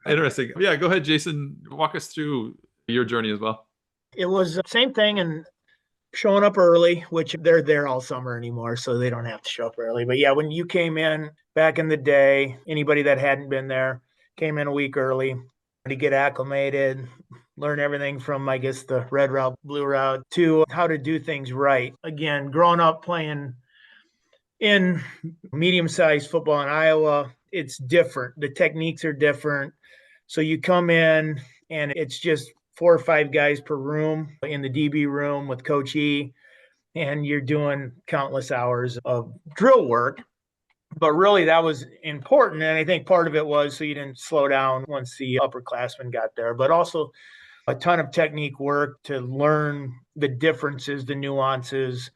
Interesting. Yeah, go ahead, Jason. Walk us through your journey as well. It was the same thing, and showing up early, which they're there all summer anymore, so they don't have to show up early. But yeah, when you came in back in the day, anybody that hadn't been there came in a week early to get acclimated, learn everything from, I guess, the red route, blue route, to how to do things right. Again, growing up playing in medium-sized football in Iowa, it's different. The techniques are different. So you come in and it's just 4 or 5 guys per room in the DB room with Coach E, and you're doing countless hours of drill work. But really, that was important. And I think part of it was so you didn't slow down once the upperclassmen got there, but also a ton of technique work to learn the differences, the nuances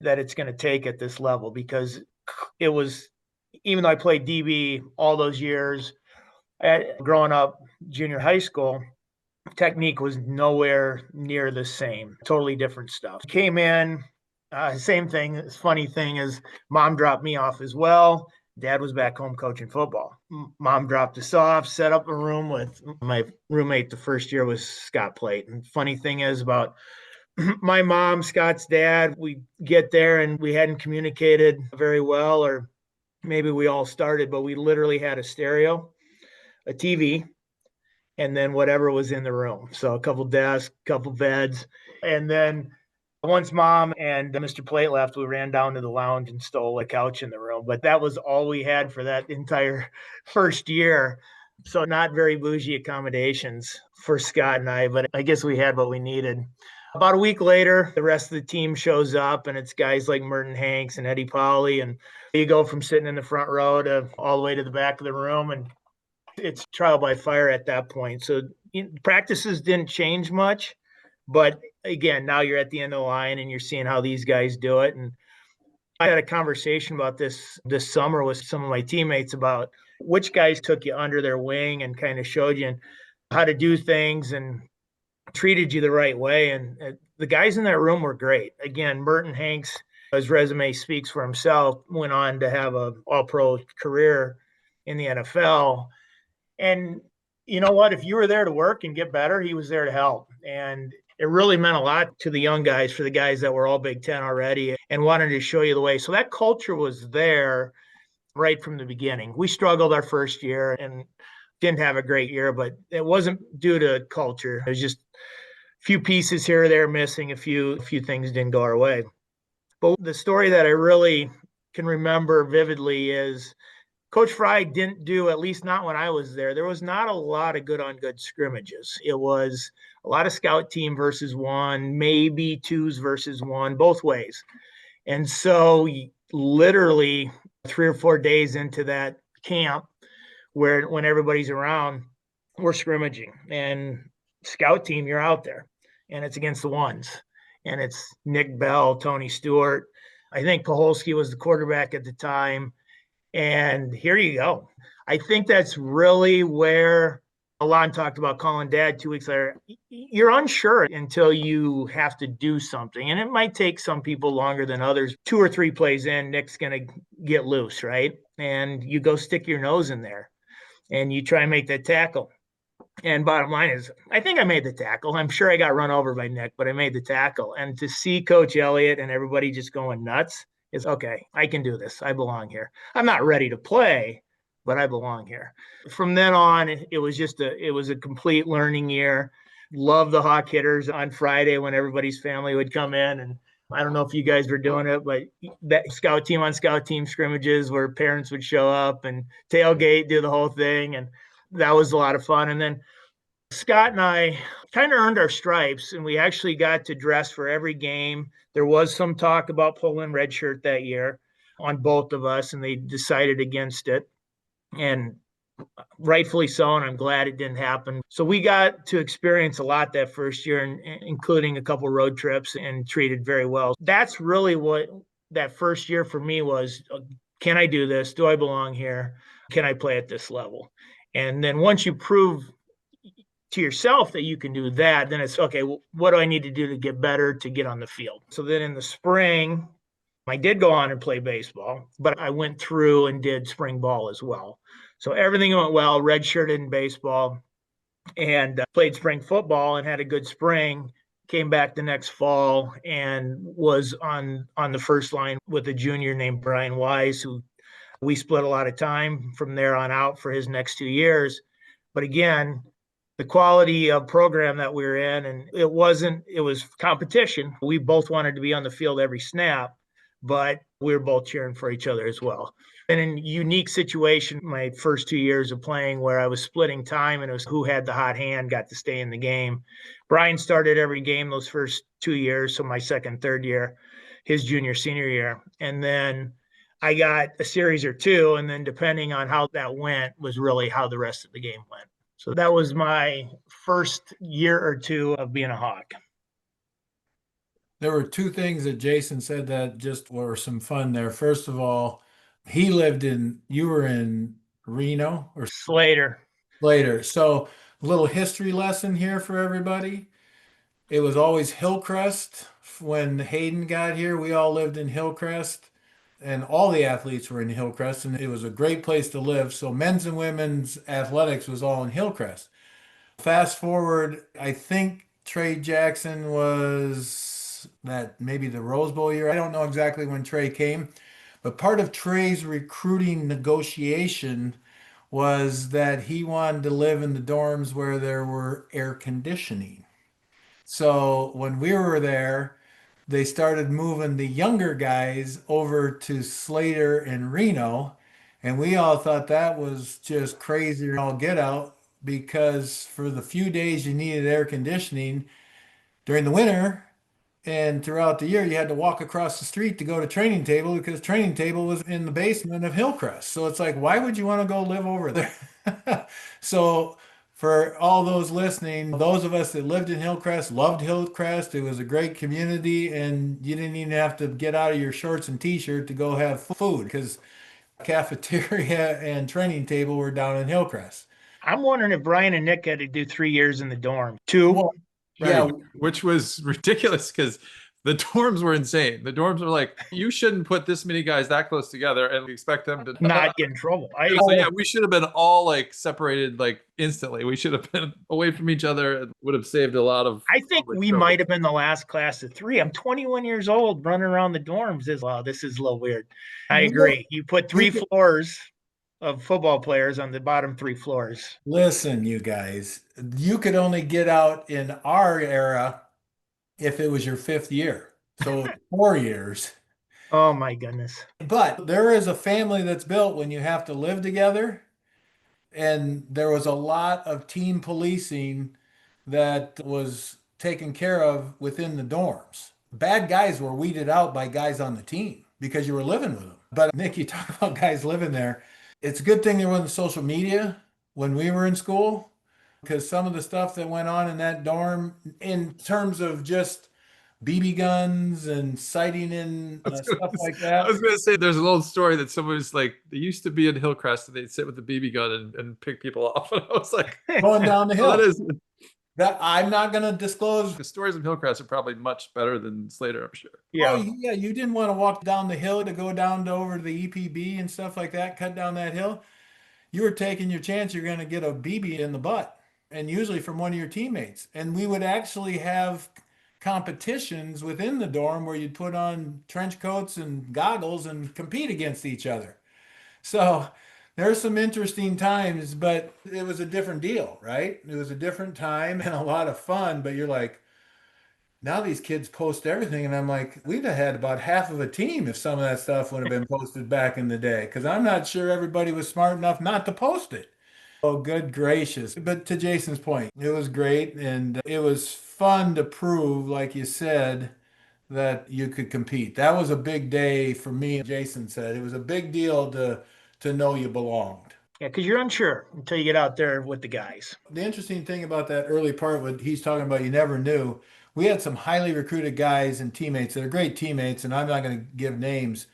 that it's going to take at this level. Because it was, even though I played DB all those years, growing up junior high school, technique was nowhere near the same. Totally different stuff. Came in, same thing. Funny thing is, mom dropped me off as well. Dad was back home coaching football. Mom dropped us off, set up a room with my roommate the first year was Scott Plate. And funny thing is about my mom, Scott's dad, we get there and we hadn't communicated very well, or maybe we all started, but we literally had a stereo, a TV, and then whatever was in the room. So a couple desks, couple beds. And then once mom and Mr. Plate left, we ran down to the lounge and stole a couch in the room. But that was all we had for that entire first year. So not very bougie accommodations for Scott and I, but I guess we had what we needed. About a week later, the rest of the team shows up, and it's guys like Merton Hanks and Eddie Pauley. And you go from sitting in the front row to all the way to the back of the room, and it's trial by fire at that point. So practices didn't change much, but again, now you're at the end of the line and you're seeing how these guys do it. And I had a conversation about this summer with some of my teammates about which guys took you under their wing and kind of showed you how to do things and treated you the right way. And the guys in that room were great. Again, Merton Hanks, his resume speaks for himself, went on to have a all-pro career in the NFL. And you know what? If you were there to work and get better, he was there to help. And it really meant a lot to the young guys, for the guys that were all Big Ten already and wanted to show you the way. So that culture was there right from the beginning. We struggled our first year and didn't have a great year, but it wasn't due to culture. It was just a few pieces here or there missing, a few things didn't go our way. But the story that I really can remember vividly is Coach Fry didn't do, at least not when I was there was not a lot of good on good scrimmages. It was a lot of scout team versus one, maybe twos versus one, both ways. And so literally 3 or 4 days into that camp, when everybody's around, we're scrimmaging. And scout team, you're out there. And it's against the ones. And it's Nick Bell, Tony Stewart. I think Paholski was the quarterback at the time. And here you go. I think that's really where Lon talked about calling dad 2 weeks later. You're unsure until you have to do something. And it might take some people longer than others. 2 or 3 plays in, Nick's going to get loose, right? And you go stick your nose in there and you try and make that tackle. And bottom line is, I think I made the tackle. I'm sure I got run over by Nick, but I made the tackle. And to see Coach Elliott and everybody just going nuts is okay. I can do this. I belong here. I'm not ready to play, but I belong here. From then on, it was a complete learning year. Love the Hawk hitters on Friday when everybody's family would come in. And I don't know if you guys were doing it, but that scout team on scout team scrimmages where parents would show up and tailgate, do the whole thing. And that was a lot of fun. And then Scott and I kind of earned our stripes, and we actually got to dress for every game. There was some talk about pulling red shirt that year on both of us, and they decided against it. And rightfully so, and I'm glad it didn't happen. So we got to experience a lot that first year, including a couple road trips, and treated very well. That's really what that first year for me was. Can I do this? Do I belong here? Can I play at this level? And then once you prove to yourself that you can do that, then it's okay, well, what do I need to do to get better to get on the field? So then in the spring, I did go on and play baseball, but I went through and did spring ball as well. So everything went well, redshirted in baseball, and played spring football and had a good spring. Came back the next fall and was on the first line with a junior named Brian Wise, who we split a lot of time from there on out for his next 2 years. But again, the quality of program that we were in, and it was competition. We both wanted to be on the field every snap, but we were both cheering for each other as well. And in a unique situation, my first 2 years of playing where I was splitting time and it was who had the hot hand got to stay in the game. Brian started every game those first 2 years, so my second, third year, his junior, senior year. And then I got a series or two, and then depending on how that went was really how the rest of the game went. So that was my first year or two of being a Hawk. There were two things that Jason said that just were some fun there. First of all, you were in Reno or Slater. later. So, a little history lesson here for everybody. It was always Hillcrest. When Hayden got here, we all lived in Hillcrest, and all the athletes were in Hillcrest, and it was a great place to live. So, men's and women's athletics was all in Hillcrest. Fast forward, I think Trey Jackson was that maybe the Rose Bowl year. I don't know exactly when Trey came, but part of Trey's recruiting negotiation was that he wanted to live in the dorms where there were air conditioning. So when we were there, they started moving the younger guys over to Slater and Reno, and we all thought that was just crazy all get out because for the few days you needed air conditioning during the winter and throughout the year you had to walk across the street to go to training table because training table was in the basement of Hillcrest. So it's like, why would you want to go live over there? So for all those listening, those of us that lived in Hillcrest loved Hillcrest. It was a great community, and you didn't even have to get out of your shorts and t-shirt to go have food because cafeteria and training table were down in Hillcrest. I'm wondering if Brion and Nick had to do 3 years in the dorm. Two. Well, Right. yeah, Which was ridiculous because the dorms were insane. The dorms were like, you shouldn't put this many guys that close together and expect them to Not get in trouble. So yeah, we should have been all like separated like instantly. We should have been away from each other. It would have saved a lot of. I think we might have been the last class of 3. I'm 21 years old, running around the dorms. Wow, this is a little weird. I agree. You put 3 floors of football players on the bottom 3 floors. listen, you guys, you could only get out in our era if it was your 5th year. So 4 years. Oh my goodness. But there is a family that's built when you have to live together. And there was a lot of team policing that was taken care of within the dorms. Bad guys were weeded out by guys on the team because you were living with them. But Nick, you talk about guys living there. It's a good thing there wasn't social media when we were in school because some of the stuff that went on in that dorm in terms of just BB guns and sighting in stuff like that. I was going to say there's an old story that someone was like, they used to be in Hillcrest and they'd sit with the BB gun and pick people off. And I was like, Going down the hill. that is. That I'm not going to disclose. The stories of Hillcrest are probably much better than Slater, I'm sure. Yeah. Oh, yeah, you didn't want to walk down the hill to go down to over to the EPB and stuff like that, cut down that hill. You were taking your chance you're going to get a BB in the butt. and usually from one of your teammates. And we would actually have competitions within the dorm where you'd put on trench coats and goggles and compete against each other. So there's some interesting times, but it was a different deal, right? It was a different time and a lot of fun, but you're like, now these kids post everything, and I'm like, we'd have had about half of a team if some of that stuff would have been posted back in the day, because I'm not sure everybody was smart enough not to post it. Oh, good gracious. But to Jason's point, it was great, and it was fun to prove, like you said, that you could compete. That was a big day for me. Jason said it was a big deal to know you belonged. Yeah, because you're unsure until you get out there with the guys. The interesting thing about that early part, what he's talking about, you never knew. We had some highly recruited guys and teammates that are great teammates, and I'm not going to give names,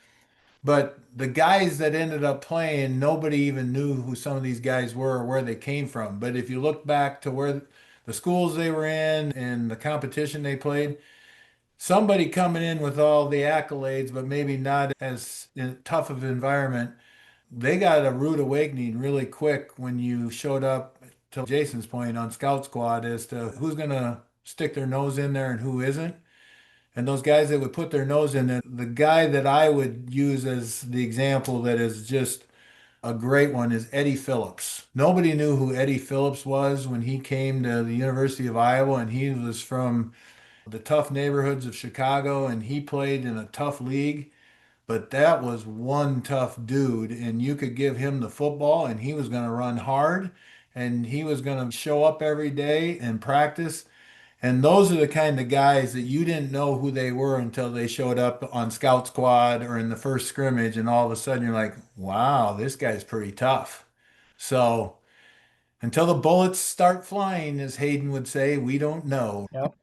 but the guys that ended up playing, nobody even knew who some of these guys were or where they came from. But if you look back to where the schools they were in and the competition they played, somebody coming in with all the accolades, but maybe not as tough of an environment, they got a rude awakening really quick when you showed up, to Jason's point, on Scout Squad as to who's going to stick their nose in there and who isn't. And those guys that would put their nose in it, the guy that I would use as the example that is just a great one is Eddie Phillips. Nobody knew who Eddie Phillips was when he came to the University of Iowa, and he was from the tough neighborhoods of Chicago, and he played in a tough league. But that was one tough dude, and you could give him the football, and he was going to run hard, and he was going to show up every day and practice. And those are the kind of guys that you didn't know who they were until they showed up on Scout Squad or in the first scrimmage, and all of a sudden you're like, wow, this guy's pretty tough. So until the bullets start flying, as Hayden would say, we don't know. Yep.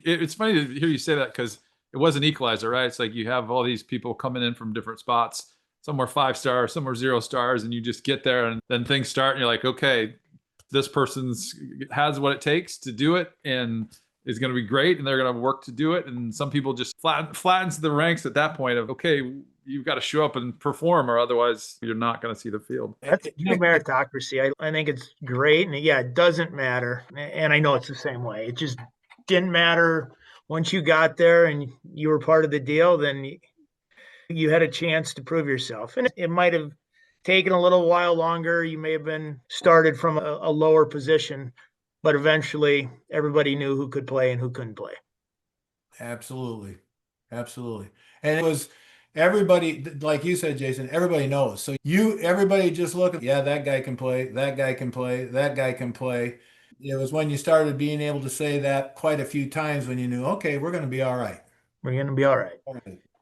It's funny to hear you say that because it was an equalizer, right? It's like you have all these people coming in from different spots. Some were 5-star, some were 0 stars, and you just get there and then things start and you're like, okay, this person's has what it takes to do it and is going to be great and they're going to work to do it. And some people just flattens the ranks at that point of, okay, you've got to show up and perform or otherwise you're not going to see the field. That's true meritocracy. I think it's great. And yeah, it doesn't matter. And I know it's the same way. It just didn't matter once you got there and you were part of the deal, then you had a chance to prove yourself. And it might have taken a little while longer. You may have been started from a lower position, but eventually everybody knew who could play and who couldn't play. Absolutely. Absolutely. And it was everybody, like you said, Jason, everybody knows. So everybody just look at, yeah, that guy can play, that guy can play, that guy can play. It was when you started being able to say that quite a few times when you knew, okay, we're going to be all right. We're going to be all right.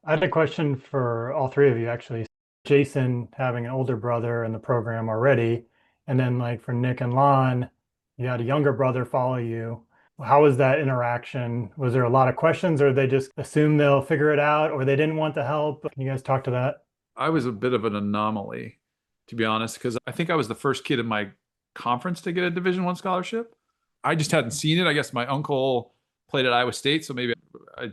I had a question for all three of you, actually. Jason having an older brother in the program already, and then like for Nick and Lon, you had a younger brother follow you. How was that interaction? Was there a lot of questions, or they just assume they'll figure it out, or they didn't want the help? Can you guys talk to that? I was a bit of an anomaly, to be honest, because I think I was the first kid in my conference to get a Division I scholarship. I just hadn't seen it. I guess my uncle played at Iowa State, so maybe I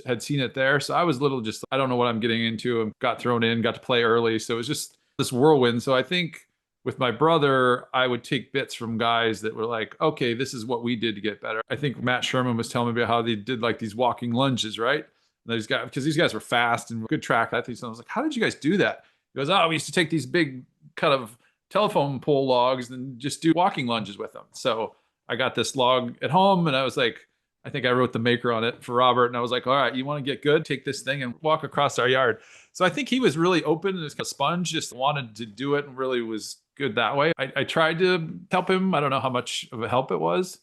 had seen it there. So I was little just, I don't know what I'm getting into, and got thrown in, got to play early. So it was just this whirlwind. So I think with my brother, I would take bits from guys that were like, okay, this is what we did to get better. I think Matt Sherman was telling me about how they did like these walking lunges, right? And these guys, because these guys were fast and good track athletes. And I was like, how did you guys do that? He goes, oh, we used to take these big kind of telephone pole logs and just do walking lunges with them. So I got this log at home and I was like, I think I wrote the maker on it for Robert. And I was like, all right, you want to get good? Take this thing and walk across our yard. So I think he was really open and a sponge, just wanted to do it and really was good that way. I tried to help him. I don't know how much of a help it was.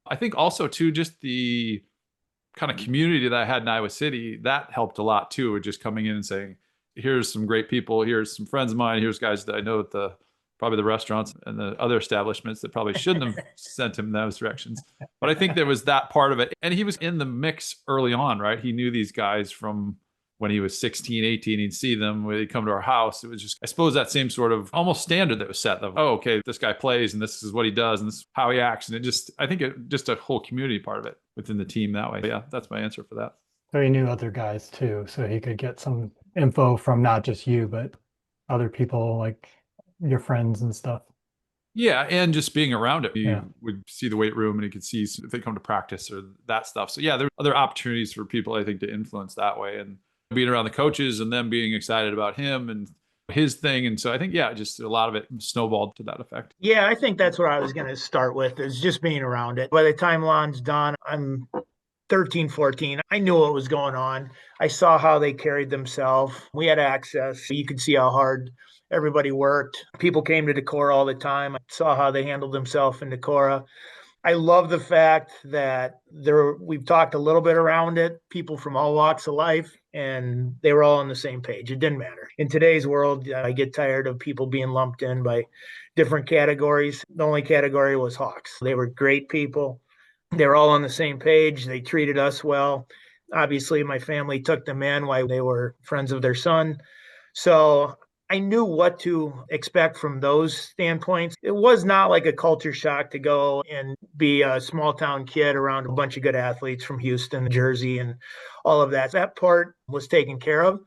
I think also too, just the kind of community that I had in Iowa City, that helped a lot too, with just coming in and saying, here's some great people. Here's some friends of mine. Here's guys that I know at probably the restaurants and the other establishments that probably shouldn't have sent him in those directions. But I think there was that part of it. And he was in the mix early on, right? He knew these guys from when he was 16, 18, he'd see them when they'd come to our house. It was just, I suppose, that same sort of almost standard that was set of, oh, okay, this guy plays and this is what he does and this is how he acts. And it just, I think it just a whole community part of it within the team that way. But yeah, that's my answer for that. So he knew other guys too, so he could get some info from not just you, but other people like your friends and stuff. Yeah, and just being around it. You Yeah. would see the weight room and you could see if they come to practice or that stuff. So yeah, there are other opportunities for people, I think, to influence that way and being around the coaches and them being excited about him and his thing. And so I think, yeah, just a lot of it snowballed to that effect. Yeah, I think that's what I was going to start with, is just being around it. By the time Lon's done, I'm 13, 14. I knew what was going on. I saw how they carried themselves. We had access. You could see how hard everybody worked. People came to Decorah all the time. I saw how they handled themselves in Decorah. I love the fact that we've talked a little bit around it, people from all walks of life, and they were all on the same page. It didn't matter. In today's world, I get tired of people being lumped in by different categories. The only category was Hawks. They were great people. They were all on the same page. They treated us well. Obviously, my family took them in while they were friends of their son. So I knew what to expect from those standpoints. It was not like a culture shock to go and be a small town kid around a bunch of good athletes from Houston, Jersey, and all of that. That part was taken care of.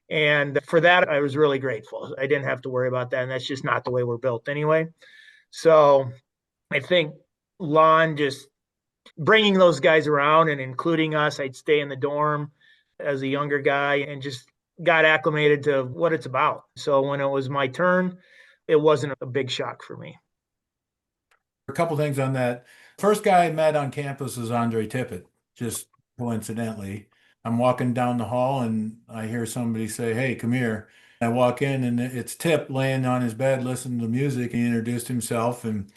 And for that, I was really grateful. I didn't have to worry about that. And that's just not the way we're built anyway. So I think Lon just bringing those guys around and including us, I'd stay in the dorm as a younger guy and just got acclimated to what it's about. So when it was my turn, it wasn't a big shock for me. A couple things on that. First guy I met on campus was Andre Tippett, just coincidentally. I'm walking down the hall and I hear somebody say, "Hey, come here." I walk in and it's Tip laying on his bed listening to music. He introduced himself, and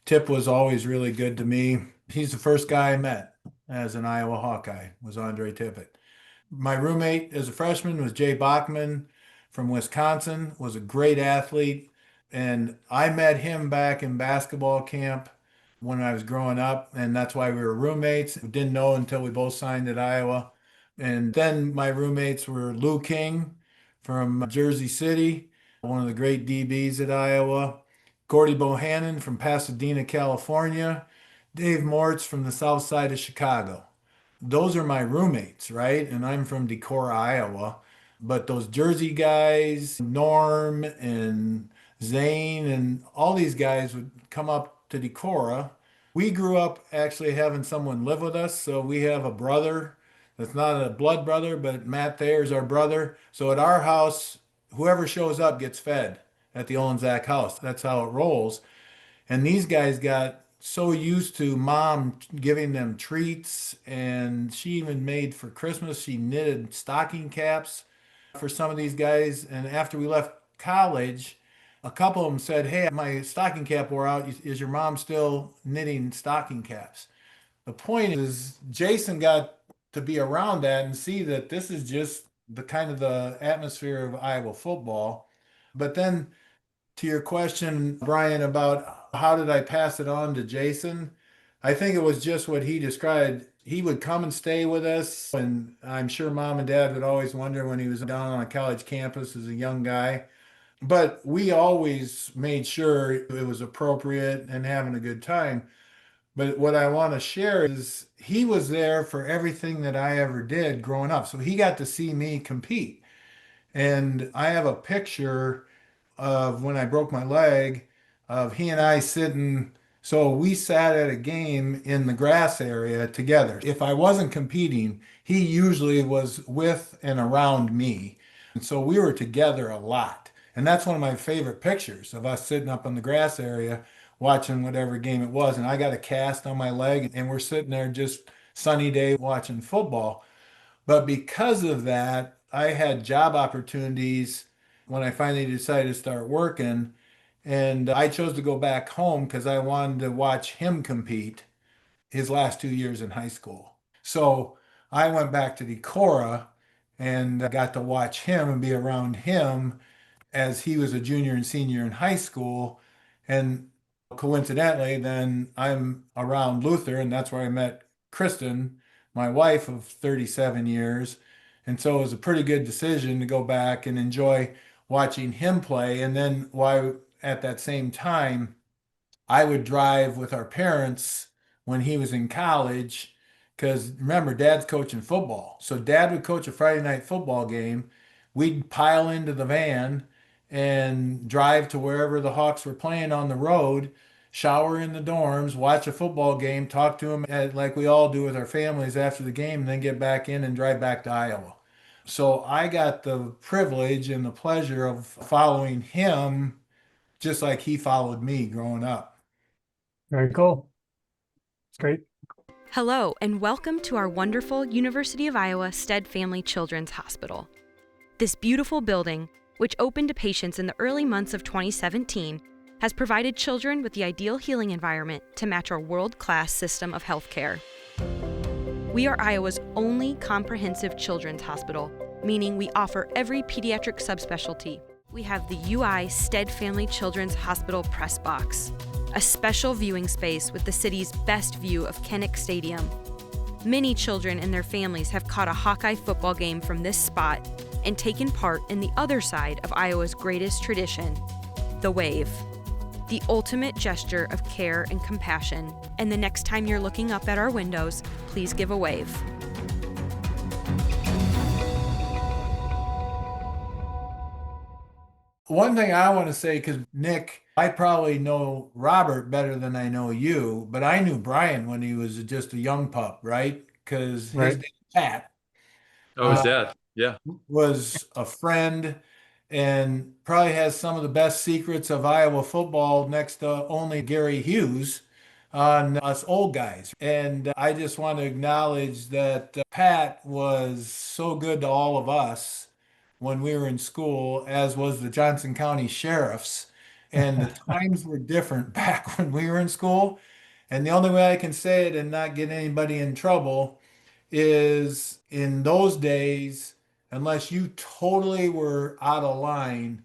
Tip was always really good to me. He's the first guy I met as an Iowa Hawkeye, was Andre Tippett. My roommate as a freshman was Jay Bachman from Wisconsin, was a great athlete. And I met him back in basketball camp when I was growing up. And that's why we were roommates. We didn't know until we both signed at Iowa. And then my roommates were Lou King from Jersey City, one of the great DBs at Iowa, Gordy Bohannon from Pasadena, California, Dave Mortz from the south side of Chicago. Those are my roommates, right? And I'm from Decorah, Iowa. But those Jersey guys, Norm and Zane and all these guys would come up to Decorah. We grew up actually having someone live with us. So we have a brother that's not a blood brother, but Matt Thayer is our brother. So at our house, whoever shows up gets fed at the Olejniczak house. That's how it rolls. And these guys got so used to mom giving them treats, and she even made for Christmas, she knitted stocking caps for some of these guys. And after we left college, a couple of them said, "Hey, my stocking cap wore out. Is your mom still knitting stocking caps?" The point is, Jason got to be around that and see that this is just the kind of the atmosphere of Iowa football. But then to your question, Brian, about how did I pass it on to Jason? I think it was just what he described. He would come and stay with us, and I'm sure mom and dad would always wonder when he was down on a college campus as a young guy. But we always made sure it was appropriate and having a good time. But what I want to share is he was there for everything that I ever did growing up. So he got to see me compete. And I have a picture of when I broke my leg, of he and I sitting. So we sat at a game in the grass area together. If I wasn't competing, he usually was with and around me. And so we were together a lot. And that's one of my favorite pictures of us sitting up in the grass area watching whatever game it was. And I got a cast on my leg and we're sitting there just sunny day watching football. But because of that, I had job opportunities when I finally decided to start working. And I chose to go back home because I wanted to watch him compete his last 2 years in high school. So I went back to Decorah and got to watch him and be around him as he was a junior and senior in high school. And coincidentally, then I'm around Luther, and that's where I met Kristen, my wife of 37 years. And so it was a pretty good decision to go back and enjoy watching him play. And then why at that same time, I would drive with our parents when he was in college. Because remember, dad's coaching football. So dad would coach a Friday night football game. We'd pile into the van and drive to wherever the Hawks were playing on the road, shower in the dorms, watch a football game, talk to them like we all do with our families after the game, and then get back in and drive back to Iowa. So I got the privilege and the pleasure of following him just like he followed me growing up. Very cool. It's great. Hello, and welcome to our wonderful University of Iowa Stead Family Children's Hospital. This beautiful building, which opened to patients in the early months of 2017, has provided children with the ideal healing environment to match our world-class system of healthcare. We are Iowa's only comprehensive children's hospital, meaning we offer every pediatric subspecialty. We have the UI Stead Family Children's Hospital Press Box, a special viewing space with the city's best view of Kinnick Stadium. Many children and their families have caught a Hawkeye football game from this spot and taken part in the other side of Iowa's greatest tradition, the wave. The ultimate gesture of care and compassion. And the next time you're looking up at our windows, please give a wave. One thing I want to say, because Nick, I probably know Robert better than I know you, but I knew Brian when he was just a young pup, right? Because Right. his dad, Pat, Oh, his dad. Yeah. was a friend and probably has some of the best secrets of Iowa football next to only Gary Hughes on us old guys. And I just want to acknowledge that Pat was so good to all of us when we were in school, as was the Johnson County sheriffs. And the times were different back when we were in school. And the only way I can say it and not get anybody in trouble is in those days, unless you totally were out of line,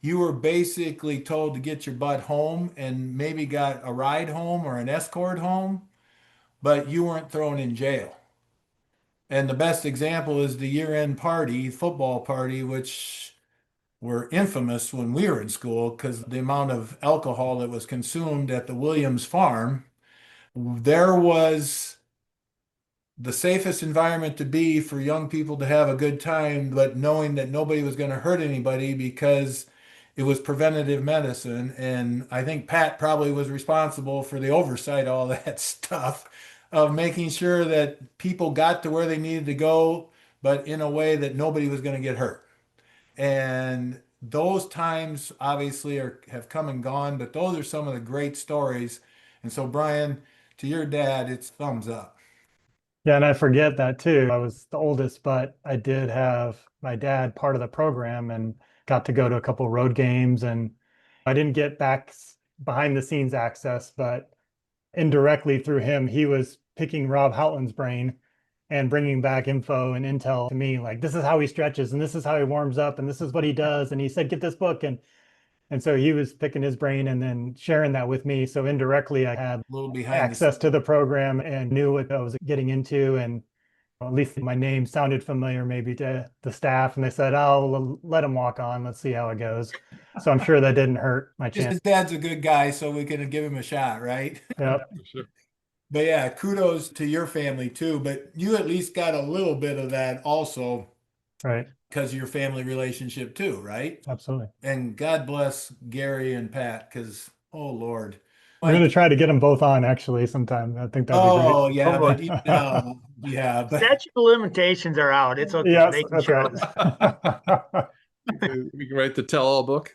you were basically told to get your butt home and maybe got a ride home or an escort home, but you weren't thrown in jail. And the best example is the year-end party, football party, which were infamous when we were in school because the amount of alcohol that was consumed at the Williams farm. There was the safest environment to be for young people to have a good time, but knowing that nobody was going to hurt anybody because it was preventative medicine. And I think Pat probably was responsible for the oversight of all that stuff of making sure that people got to where they needed to go, but in a way that nobody was going to get hurt. And those times obviously have come and gone, but those are some of the great stories. And so, Brian, to your dad, it's thumbs up. Yeah, and I forget that too. I was the oldest, but I did have my dad part of the program and got to go to a couple road games. And I didn't get back behind the scenes access, but indirectly through him, he was picking Rob Houtland's brain and bringing back info and intel to me, like this is how he stretches and this is how he warms up and this is what he does. And he said, get this book. And so he was picking his brain and then sharing that with me. So indirectly, I had A little behind access to the program and knew what I was getting into. And at least my name sounded familiar maybe to the staff. And they said, oh, let him walk on. Let's see how it goes. So I'm sure that didn't hurt my Just chance. his dad's a good guy, so we can give him a shot, right? Yep. Sure. But yeah, kudos to your family too. But you at least got a little bit of that also Right. because of your family relationship too, right? Absolutely. And God bless Gary and Pat, because oh Lord. I'm going to try to get them both on actually sometime. I think that'd be great. Oh yeah, Oh, but yeah, but Statute of limitations are out. It's okay. Yes, They can that's show right. us. We can write the tell-all book.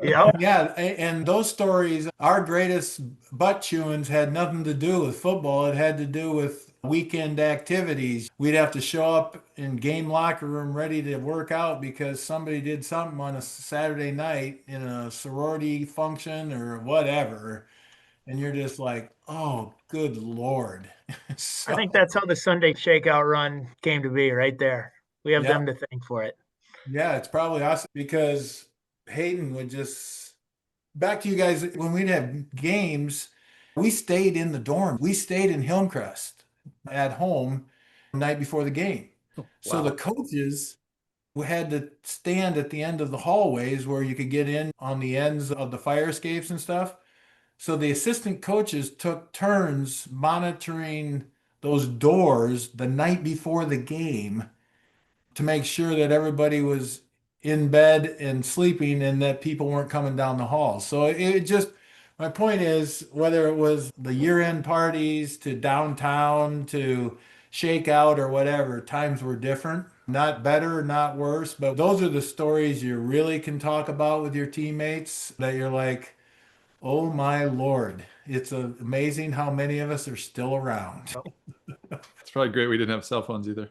Yep. yeah, and those stories, our greatest butt chewings had nothing to do with football. It had to do with weekend activities. We'd have to show up in game locker room ready to work out because somebody did something on a Saturday night in a sorority function or whatever. And you're just like, oh, good Lord. So, I think that's how the Sunday shakeout run came to be right there. We have Yeah. them to thank for it. yeah, it's probably awesome because Hayden would just, back to you guys, when we'd have games, we stayed in the dorm. We stayed in Hillcrest at home the night before the game. So Wow. the coaches had to stand at the end of the hallways where you could get in on the ends of the fire escapes and stuff. So the assistant coaches took turns monitoring those doors the night before the game to make sure that everybody was in bed and sleeping and that people weren't coming down the hall. So it just, my point is, whether it was the year-end parties to downtown to shakeout or whatever, times were different. Not better, not worse, but those are the stories you really can talk about with your teammates that you're like, oh my Lord, it's amazing how many of us are still around. It's probably great we didn't have cell phones either.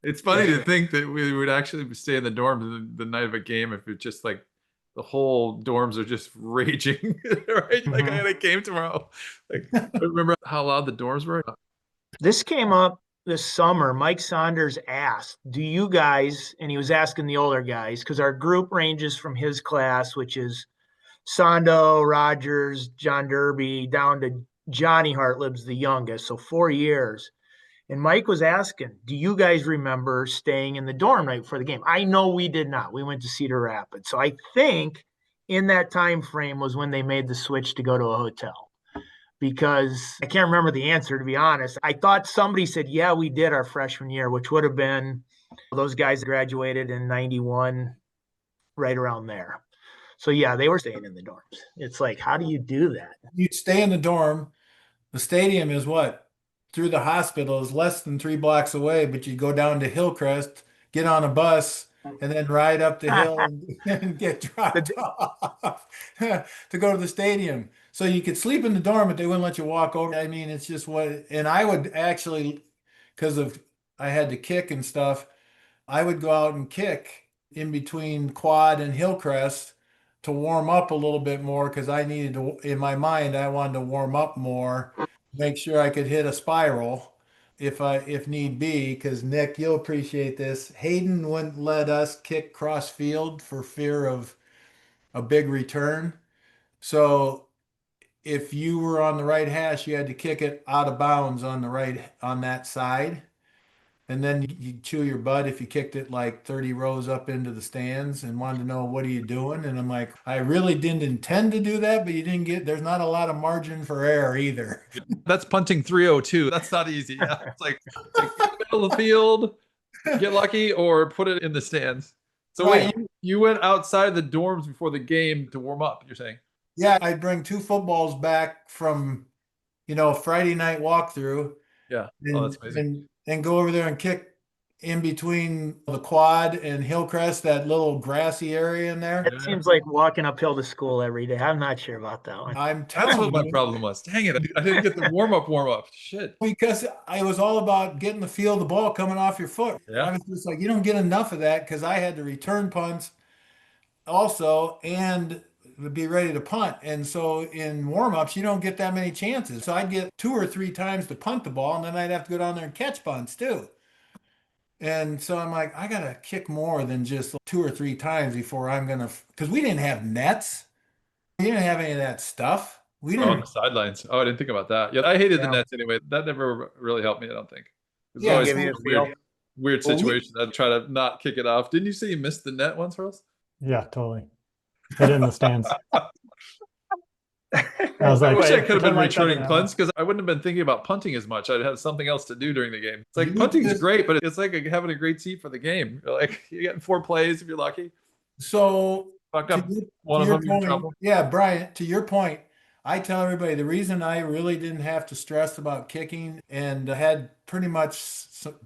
It's funny to think that we would actually stay in the dorms the night of a game if it just like the whole dorms are just raging, right? Like I had a game tomorrow. Like, remember how loud the dorms were? This came up this summer. Mike Saunders asked, do you guys, and he was asking the older guys, because our group ranges from his class, which is Sondo, Rogers, John Derby, down to Johnny Hartlib's the youngest, so 4 years. And Mike was asking, do you guys remember staying in the dorm night for the game? I know we did not. We went to Cedar Rapids. So I think in that time frame was when they made the switch to go to a hotel. Because I can't remember the answer, to be honest. I thought somebody said, yeah, we did our freshman year, which would have been those guys graduated in 91, right around there. So yeah, they were staying in the dorms. It's like, how do you do that? You stay in the dorm. The stadium is what? Through the hospital is less than 3 blocks away, but you go down to Hillcrest, get on a bus, and then ride up the hill and get dropped off to go to the stadium. So you could sleep in the dorm, but they wouldn't let you walk over. I mean, it's just what, and I would actually, because of I had to kick and stuff, I would go out and kick in between Quad and Hillcrest to warm up a little bit more because I needed to, in my mind, I wanted to warm up more, make sure I could hit a spiral if need be, because Nick, you'll appreciate this. Hayden wouldn't let us kick cross field for fear of a big return. So if you were on the right hash, you had to kick it out of bounds on the right on that side. And then you'd chew your butt if you kicked it like 30 rows up into the stands and wanted to know, what are you doing? And I'm like, I really didn't intend to do that, but you didn't get, there's not a lot of margin for error either. That's punting 302. That's not easy. Yeah. It's like middle of the field, get lucky, or put it in the stands. So Right. wait, you went outside the dorms before the game to warm up, you're saying? Yeah, I'd bring 2 footballs back from, Friday night walkthrough. Yeah. And, Oh, that's amazing. and go over there and kick in between the Quad and Hillcrest, that little grassy area in there. It seems like walking uphill to school every day. I'm not sure about that one. I'm That's telling what my you, problem was. Dang it. I didn't get the warm up. Shit. because I was all about getting the feel of the ball coming off your foot. Yeah. I was just like, you don't get enough of that, because I had to return punts also and be ready to punt. And so in warm-ups, you don't get that many chances. So I'd get 2 or 3 times to punt the ball, and then I'd have to go down there and catch punts too. And so I'm like, I gotta kick more than just 2 or 3 times before I'm gonna, because we didn't have nets. We didn't have any of that stuff. We Oh, on didn't. the sidelines. Oh, I didn't think about that. Yeah, I hated the Yeah. nets anyway. That never really helped me, I don't think. It was Yeah, always give you a a feel. weird Well, we- situation. I'd try to not kick it off. Didn't you say you missed the net once, Hurls? Yeah, totally. Hit it in the stands. I was I like, wish I wait, could have been pretend like that returning didn't punts, because I wouldn't have been thinking about punting as much. I'd have something else to do during the game. It's like You punting's just- great, but it's like having a great seat for the game. You're like, you get 4 plays if you're lucky. So Fuck to up your- one to of your them, you're in point, trouble. yeah, Brian, to your point, I tell everybody the reason I really didn't have to stress about kicking and had pretty much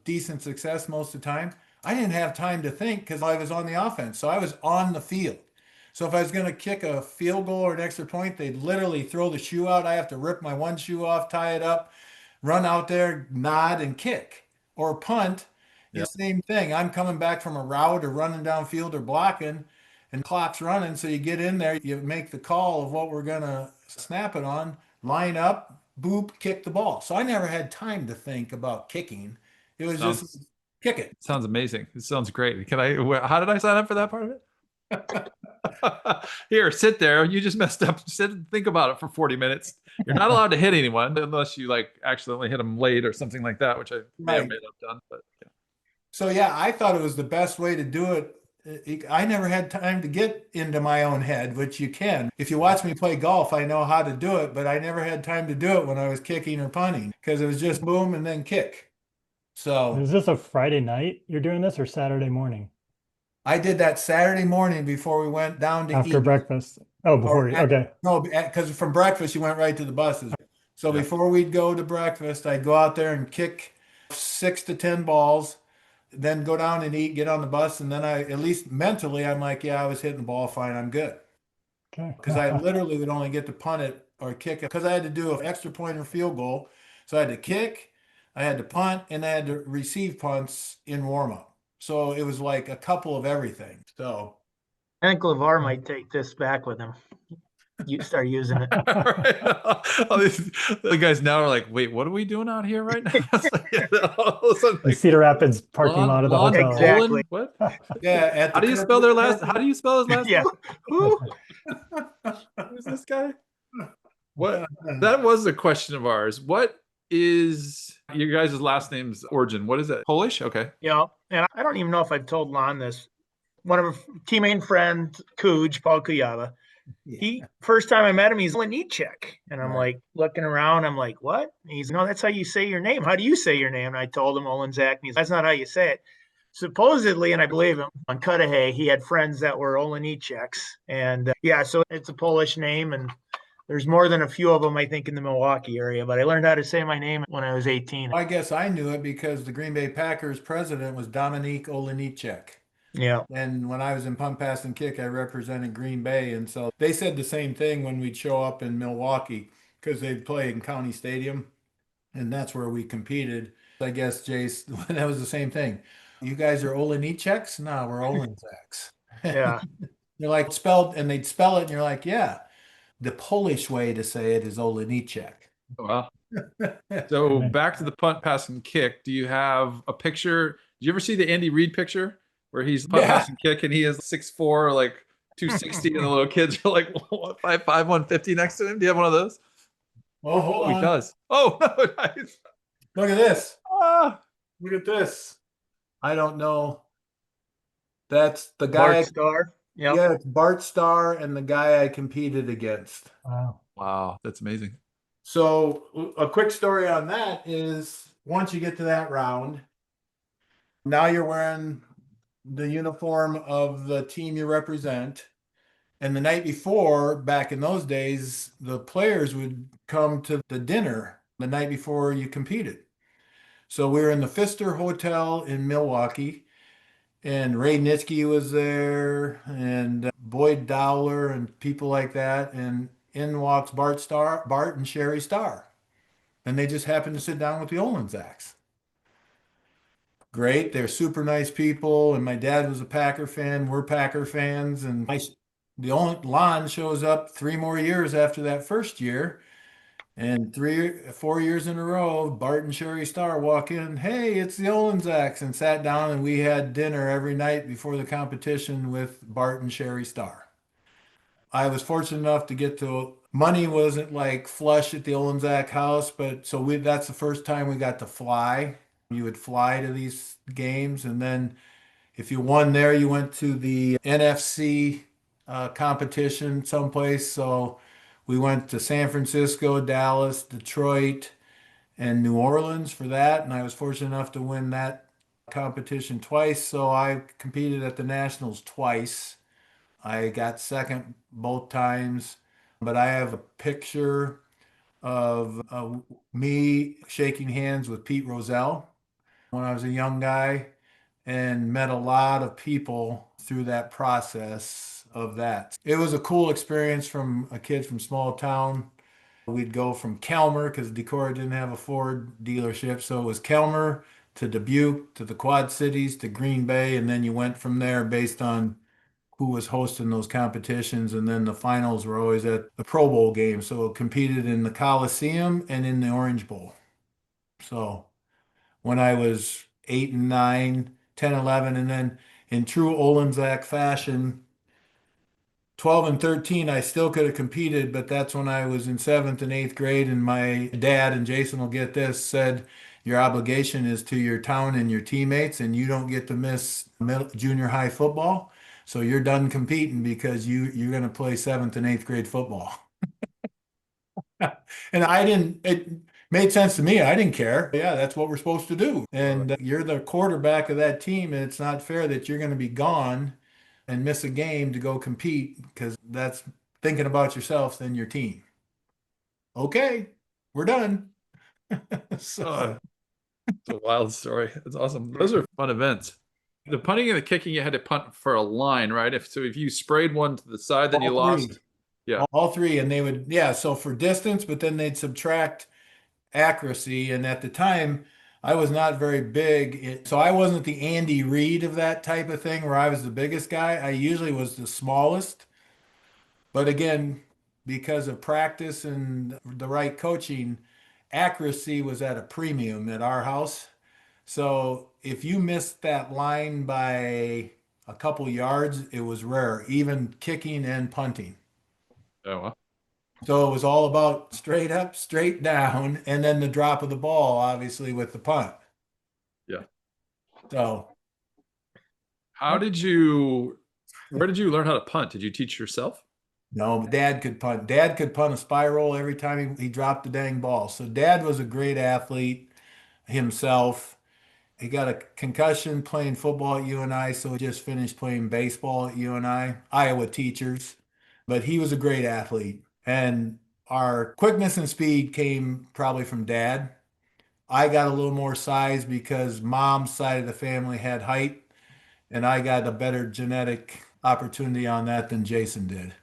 decent success most of the time, I didn't have time to think because I was on the offense. So I was on the field. So if I was going to kick a field goal or an extra point, they'd literally throw the shoe out. I have to rip my one shoe off, tie it up, run out there, nod, and kick. Or punt, Yeah. the same thing. I'm coming back from a route or running downfield or blocking, and clock's running. So you get in there, you make the call of what we're going to snap it on, line up, boop, kick the ball. So I never had time to think about kicking. It was just kick it. Sounds amazing. It sounds great. How did I sign up for that part of it? Here, sit there. You just messed up. Sit and think about it for 40 minutes. You're not allowed to hit anyone unless you like accidentally hit them late or something like that, which I may have Right. done. But yeah. So yeah, I thought it was the best way to do it. I never had time to get into my own head, which you can. If you watch me play golf, I know how to do it, but I never had time to do it when I was kicking or punting because it was just boom and then kick. So is this a Friday night you're doing this or Saturday morning? I did that Saturday morning before we went down to After eat. breakfast. Oh, before you. Okay. No, because from breakfast you went right to the buses. So Yeah. before we'd go to breakfast, I'd go out there and kick 6 to 10 balls, then go down and eat, get on the bus, and then at least mentally, I'm like, yeah, I was hitting the ball fine, I'm good. Okay. Because I literally would only get to punt it or kick it because I had to do an extra point or field goal. So I had to kick, I had to punt, and I had to receive punts in warm up. So it was like a couple of everything. So I think LeVar might take this back with him. You start using it. All the guys now are like, wait, what are we doing out here right now? It's like, all of a sudden, The like, Cedar Rapids parking lot of the Lon hotel. Exactly. What? yeah, How do you spell their last? How do you spell his last Yeah. name? Who? Who's this guy? What? That was a question of ours. What is your guys' last name's origin? What is it? Polish? Okay. Yeah. And I don't even know if I've told Lon this. One of our teammate and friend, Kuj, Paul Kujawa, he first time I met him, he's Olejniczak. And I'm like looking around, I'm like, what? And he's no, that's how you say your name. How do you say your name? And I told him Olejniczak, and he's that's not how you say it. Supposedly, and I believe him, on Cudahy, he had friends that were Olejniczaks. And yeah, so it's a Polish name, and there's more than a few of them, I think, in the Milwaukee area. But I learned how to say my name when I was 18. I guess I knew it because the Green Bay Packers president was Dominique Olejniczak. Yeah. And when I was in punt, pass, and kick, I represented Green Bay. And so they said the same thing when we'd show up in Milwaukee because they'd play in County Stadium. And that's where we competed. I guess, Jace, that was the same thing. You guys are Olejniczaks? No, we're Olejniczaks. Yeah. You're like spelled, and they'd spell it, and you're like, yeah. The Polish way to say it is Olejniczak. Wow. So back to the punt, pass, and kick. Do you have a picture? Did you ever see the Andy Reid picture where he's punt, pass, and kick, and he is 6'4", like 260, and the little kids are like 5'5", 150 next to him? Do you have one of those? Oh, hold He on. does. Oh, no, nice. Look at this. Ah, Look at this. I don't know. That's the guy. Bart Starr. Yep. Yeah, it's Bart Starr and the guy I competed against. Wow. wow, that's amazing. So a quick story on that is once you get to that round, now you're wearing the uniform of the team you represent. And the night before, back in those days, the players would come to the dinner the night before you competed. So we were in the Pfister Hotel in Milwaukee, and Ray Nitschke was there, and Boyd Dowler, and people like that. And in walks Bart and Sherry Starr, and they just happened to sit down with the Olejniczaks. Great, they're super nice people, and my dad was a Packer fan. We're Packer fans, and the only Lon shows up 3 more years after that first year. And 4 years in a row, Bart and Sherry Starr walk in, hey, it's the Olejniczaks, and sat down, and we had dinner every night before the competition with Bart and Sherry Starr. I was fortunate enough to get to, money wasn't like flush at the Olejniczak house, but so that's the first time we got to fly. You would fly to these games, and then if you won there, you went to the NFC competition someplace. So we went to San Francisco, Dallas, Detroit, and New Orleans for that. And I was fortunate enough to win that competition twice. So I competed at the Nationals twice. I got second both times. But I have a picture of me shaking hands with Pete Rozelle when I was a young guy, and met a lot of people through that process of that. It was a cool experience from a kid from small town. We'd go from Kelmer because Decorah didn't have a Ford dealership. So it was Kelmer to Dubuque to the Quad Cities to Green Bay. And then you went from there based on who was hosting those competitions. And then the finals were always at the Pro Bowl game. So it competed in the Coliseum and in the Orange Bowl. So when I was 8 and 9, 10, 11, and then in true Olejniczak fashion, 12 and 13, I still could have competed, but that's when I was in 7th and 8th grade, and my dad, and Jason will get this, said, your obligation is to your town and your teammates, and you don't get to miss junior high football. So you're done competing because you're going to play 7th and 8th grade football. And it made sense to me. I didn't care. Yeah, that's what we're supposed to do. And you're the quarterback of that team, and it's not fair that you're going to be gone and miss a game to go compete because that's thinking about yourself than your team. Okay, we're done. So It's a wild story. It's awesome. Those are fun events. The punting and the kicking, you had to punt for a line, right? If you sprayed one to the side, then you all three. lost. Yeah. All three, and they would, yeah, so for distance, but then they'd subtract accuracy. And at the time, I was not very big. So I wasn't the Andy Reid of that type of thing where I was the biggest guy. I usually was the smallest. But again, because of practice and the right coaching, accuracy was at a premium at our house. So if you missed that line by a couple yards, it was rare, even kicking and punting. Oh, well. So it was all about straight up, straight down, and then the drop of the ball, obviously, with the punt. Yeah. So Where did you learn how to punt? Did you teach yourself? no, but Dad could punt. Dad could punt a spiral every time he dropped the dang ball. So Dad was a great athlete himself. He got a concussion playing football at UNI, so he just finished playing baseball at UNI, Iowa teachers. But he was a great athlete. And our quickness and speed came probably from Dad. I got a little more size because Mom's side of the family had height, and I got a better genetic opportunity on that than Jason did.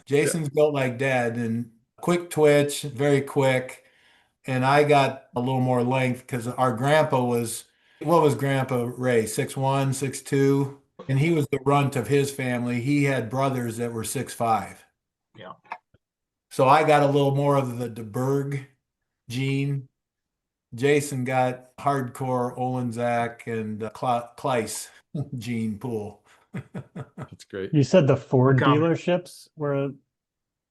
Jason's built like Dad and quick twitch, very quick. And I got a little more length because our grandpa was, what was Grandpa Ray? 6'1", 6'2", and he was the runt of his family. He had brothers that were 6'5". Yeah. So I got a little more of the DeBerg gene. Jason got hardcore Olejniczak and Kleiss gene pool. That's great. You said the Ford Come. dealerships were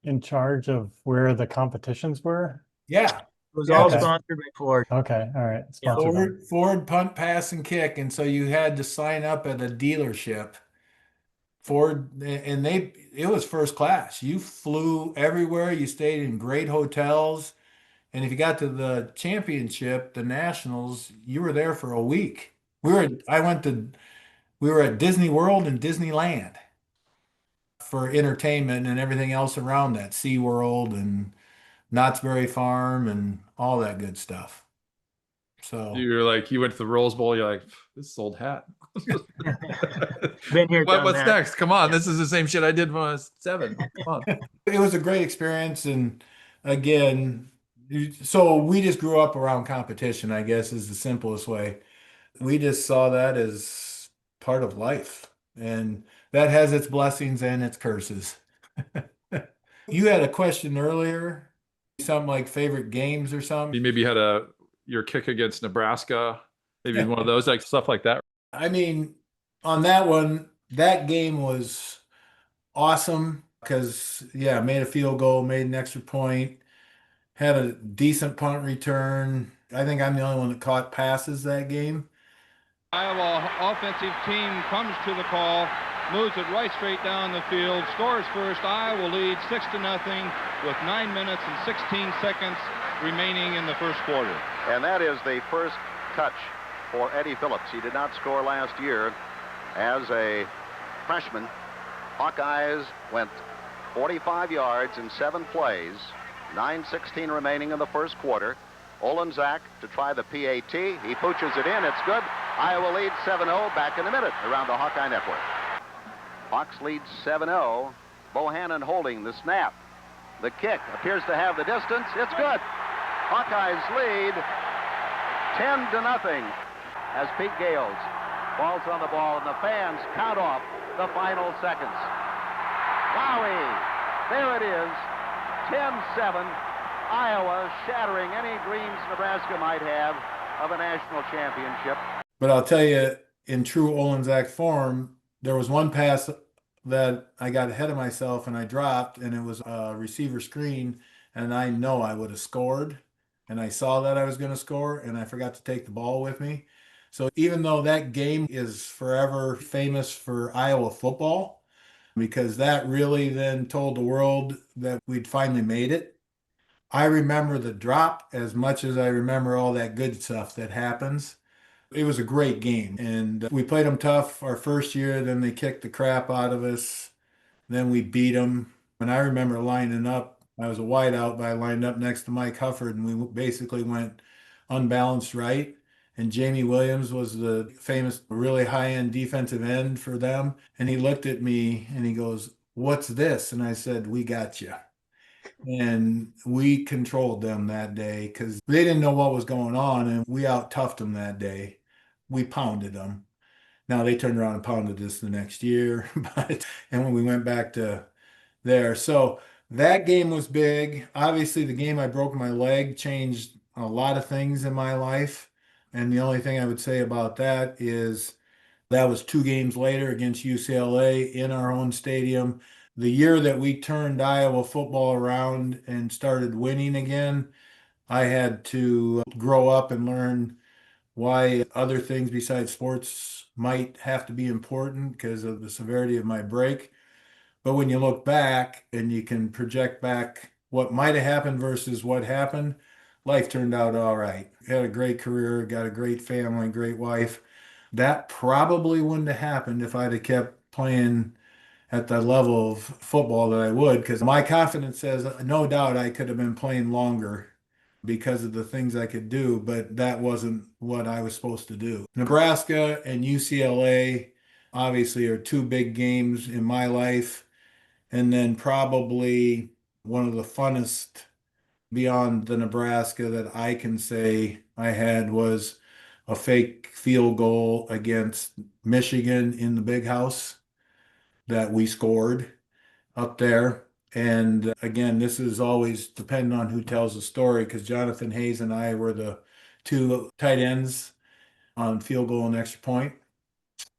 in charge of where the competitions were? Yeah. It was Yeah, all okay. sponsored by Ford. Okay, all right. Yeah. Sponsored by- Ford punt, pass, and kick. And so you had to sign up at a dealership. Ford, and it was first class. You flew everywhere. You stayed in great hotels. And if you got to the championship, the nationals, you were there for a week. We were at Disney World and Disneyland for entertainment and everything else around that, SeaWorld and Knott's Berry Farm and all that good stuff. So You went to the Rose Bowl. You're like, this is old hat. Been here, done What's that. next? Come on, this is the same shit I did when I was 7. Come on. it was a great experience. And again, so we just grew up around competition, I guess, is the simplest way. We just saw that as part of life. And that has its blessings and its curses. You had a question earlier, something like favorite games or something. You maybe had your kick against Nebraska, maybe one of those, like stuff like that. I mean, on that one, that game was awesome because, yeah, made a field goal, made an extra point, had a decent punt return. I think I'm the only one that caught passes that game. Iowa offensive team comes to the call, moves it right straight down the field, scores first. Iowa leads 6-0 with 9 minutes and 16 seconds remaining in the first quarter. And that is the first touch for Eddie Phillips. He did not score last year as a freshman. Hawkeyes went 45 yards in 7 plays, 9:16 remaining in the first quarter. Olejniczak to try the PAT. He pooches it in. It's good. Iowa leads 7-0. Back in a minute around the Hawkeye Network. Hawks leads 7-0. Bohannon holding the snap. The kick appears to have the distance. It's good. Hawkeyes lead 10-0 as Pete Gales falls on the ball and the fans count off the final seconds. Wowie! There it is. 10-7. Iowa shattering any dreams Nebraska might have of a national championship. But I'll tell you, in true Olejniczak form, there was one pass that I got ahead of myself and I dropped, and it was a receiver screen, and I know I would have scored. And I saw that I was going to score, and I forgot to take the ball with me. So even though that game is forever famous for Iowa football, because that really then told the world that we'd finally made it, I remember the drop as much as I remember all that good stuff that happens. It was a great game, and we played them tough our first year. Then they kicked the crap out of us. Then we beat them. And I remember lining up. I was a wideout, but I lined up next to Mike Hufford, and we basically went unbalanced right. And Jamie Williams was the famous, really high-end defensive end for them. And he looked at me and he goes, "What's this?" And I said, "We got you." And we controlled them that day because they didn't know what was going on, and we out toughed them that day. We pounded them. Now they turned around and pounded us the next year, but and when we went back to there. So that game was big. Obviously, the game I broke my leg changed a lot of things in my life. And the only thing I would say about that is that was 2 games later against UCLA in our own stadium. The year that we turned Iowa football around and started winning again, I had to grow up and learn why other things besides sports might have to be important because of the severity of my break. But when you look back and you can project back what might have happened versus what happened, life turned out all right. Had a great career, got a great family, great wife. That probably wouldn't have happened if I'd have kept playing at the level of football that I would, because my confidence says no doubt I could have been playing longer because of the things I could do, but that wasn't what I was supposed to do. Nebraska and UCLA obviously are 2 big games in my life. And then probably one of the funnest beyond the Nebraska that I can say I had was a fake field goal against Michigan in the Big House that we scored up there. And again, this is always depending on who tells the story because Jonathan Hayes and I were the 2 tight ends on field goal and extra point.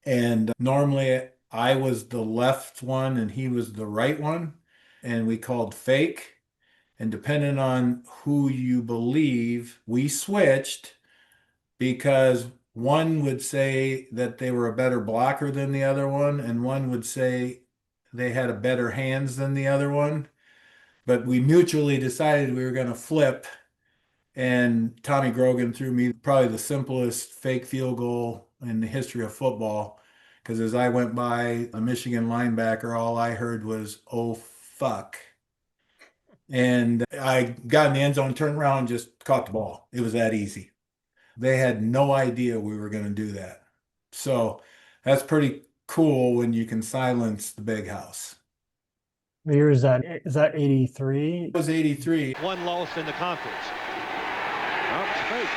And normally I was the left one and he was the right one. And we called fake. And depending on who you believe, we switched because one would say that they were a better blocker than the other one, and one would say they had a better hands than the other one. But we mutually decided we were going to flip, and Tommy Grogan threw me probably the simplest fake field goal in the history of football. Because as I went by a Michigan linebacker, all I heard was, "Oh, fuck." And I got in the end zone, turned around, and just caught the ball. It was that easy. They had no idea we were going to do that. So that's pretty cool when you can silence the Big House. What year is that? Is that 83? It was 83. One loss in the conference. Up fake.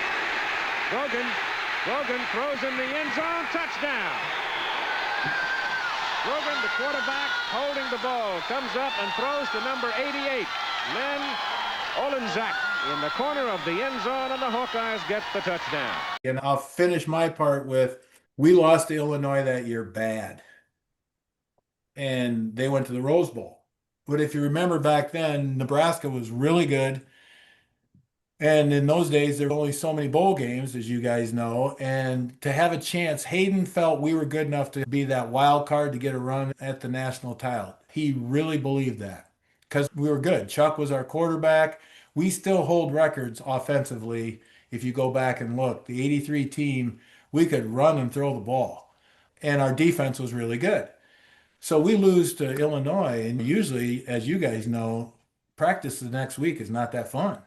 Grogan throws in the end zone. Touchdown. Grogan, the quarterback, holding the ball, comes up and throws to number 88, Lon Olejniczak, in the corner of the end zone, and the Hawkeyes get the touchdown. And I'll finish my part with, we lost to Illinois that year bad. And they went to the Rose Bowl. But if you remember back then, Nebraska was really good. And in those days, there were only so many bowl games, as you guys know. And to have a chance, Hayden felt we were good enough to be that wild card to get a run at the national title. He really believed that because we were good. Chuck was our quarterback. We still hold records offensively. If you go back and look, the 83 team, we could run and throw the ball. And our defense was really good. So we lose to Illinois. And usually, as you guys know, practice the next week is not that fun.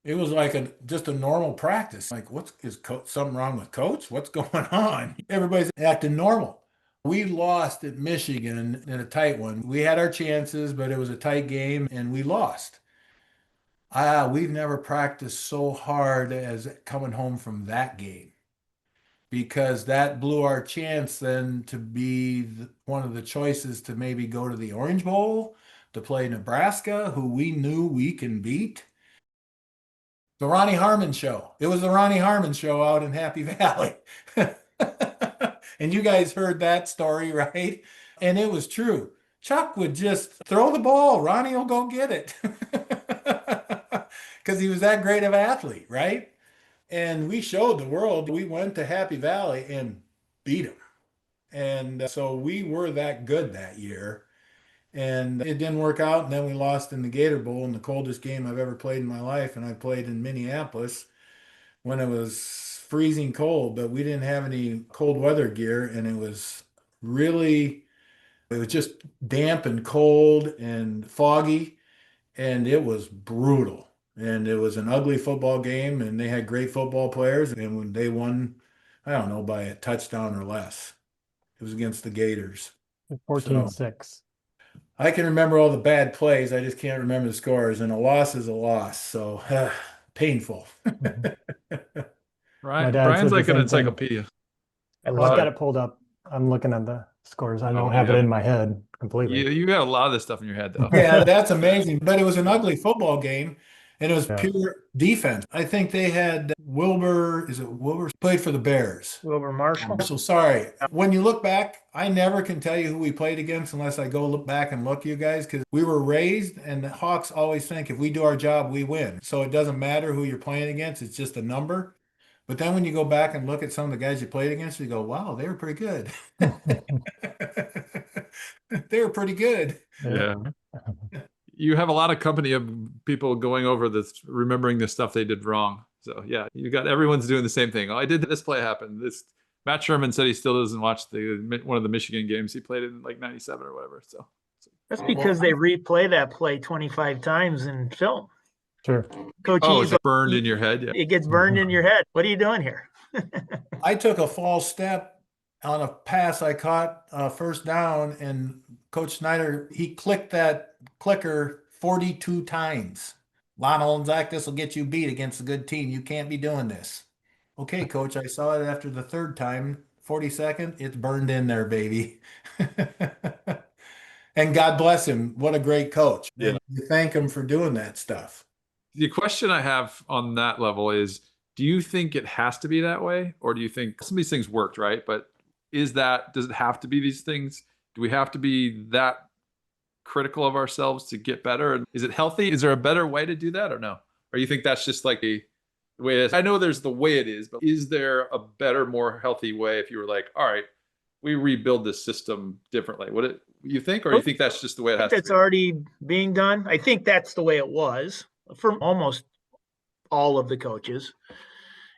It was like just a normal practice. Like, is something wrong with coach? What's going on? Everybody's acting normal. We lost at Michigan in a tight one. We had our chances, but it was a tight game, and we lost. We've never practiced so hard as coming home from that game because that blew our chance then to be one of the choices to maybe go to the Orange Bowl to play Nebraska, who we knew we can beat. The Ronnie Harmon show. It was the Ronnie Harmon show out in Happy Valley. And you guys heard that story, right? And it was true. Chuck would just throw the ball. Ronnie will go get it. Because he was that great of an athlete, right? And we showed the world. We went to Happy Valley and beat him. And so we were that good that year. And it didn't work out, and then we lost in the Gator Bowl in the coldest game I've ever played in my life, and I played in Minneapolis when it was freezing cold, but we didn't have any cold weather gear, and it was just damp and cold and foggy, and it was brutal. And it was an ugly football game, and they had great football players, and when they won, I don't know, by a touchdown or less. It was against the Gators. 14-6. I can remember all the bad plays. I just can't remember the scores, and a loss is a loss. So painful. My dad Brian's said the like an same thing. encyclopedia. I've got it pulled up. I'm looking at the scores. I don't Oh, have it yeah. in my head completely. You got a lot of this stuff in your head, though. Yeah, that's amazing. But it was an ugly football game, and it was Yeah. pure defense. I think they had Wilbur, is it Wilbur? Played for the Bears. Wilbur Marshall. So sorry. When you look back, I never can tell you who we played against unless I go look back and look, you guys, because we were raised, and the Hawks always think if we do our job, we win. So it doesn't matter who you're playing against, it's just a number. But then when you go back and look at some of the guys you played against, you go, wow, they were pretty good. They were pretty good. Yeah. You have a lot of company of people going over this, remembering the stuff they did wrong. So yeah, everyone's doing the same thing. Oh, I did this play happen. Matt Sherman said he still doesn't watch one of the Michigan games he played in like 97 or whatever. So That's because they replay that play 25 times in film. Sure. Coach it's burned in your head. Yeah. It gets burned in your head. What are you doing here? I took a false step on a pass I caught first down, and Coach Snyder, he clicked that clicker 42 times. Lon and Jason, this will get you beat against a good team. You can't be doing this. Okay, Coach, I saw it after the third time, 42nd. It's burned in there, baby. And God bless him. What a great coach. Yeah. And you thank him for doing that stuff. The question I have on that level is, do you think it has to be that way? Or do you think some of these things worked, right? But does it have to be these things? Do we have to be that critical of ourselves to get better? And is it healthy? Is there a better way to do that or no? Or you think that's just like the way it is? I know there's the way it is, but is there a better, more healthy way if you were like, all right, we rebuild this system differently? You think, or you think that's just the way it has to be? It's already being done. I think that's the way it was for almost all of the coaches.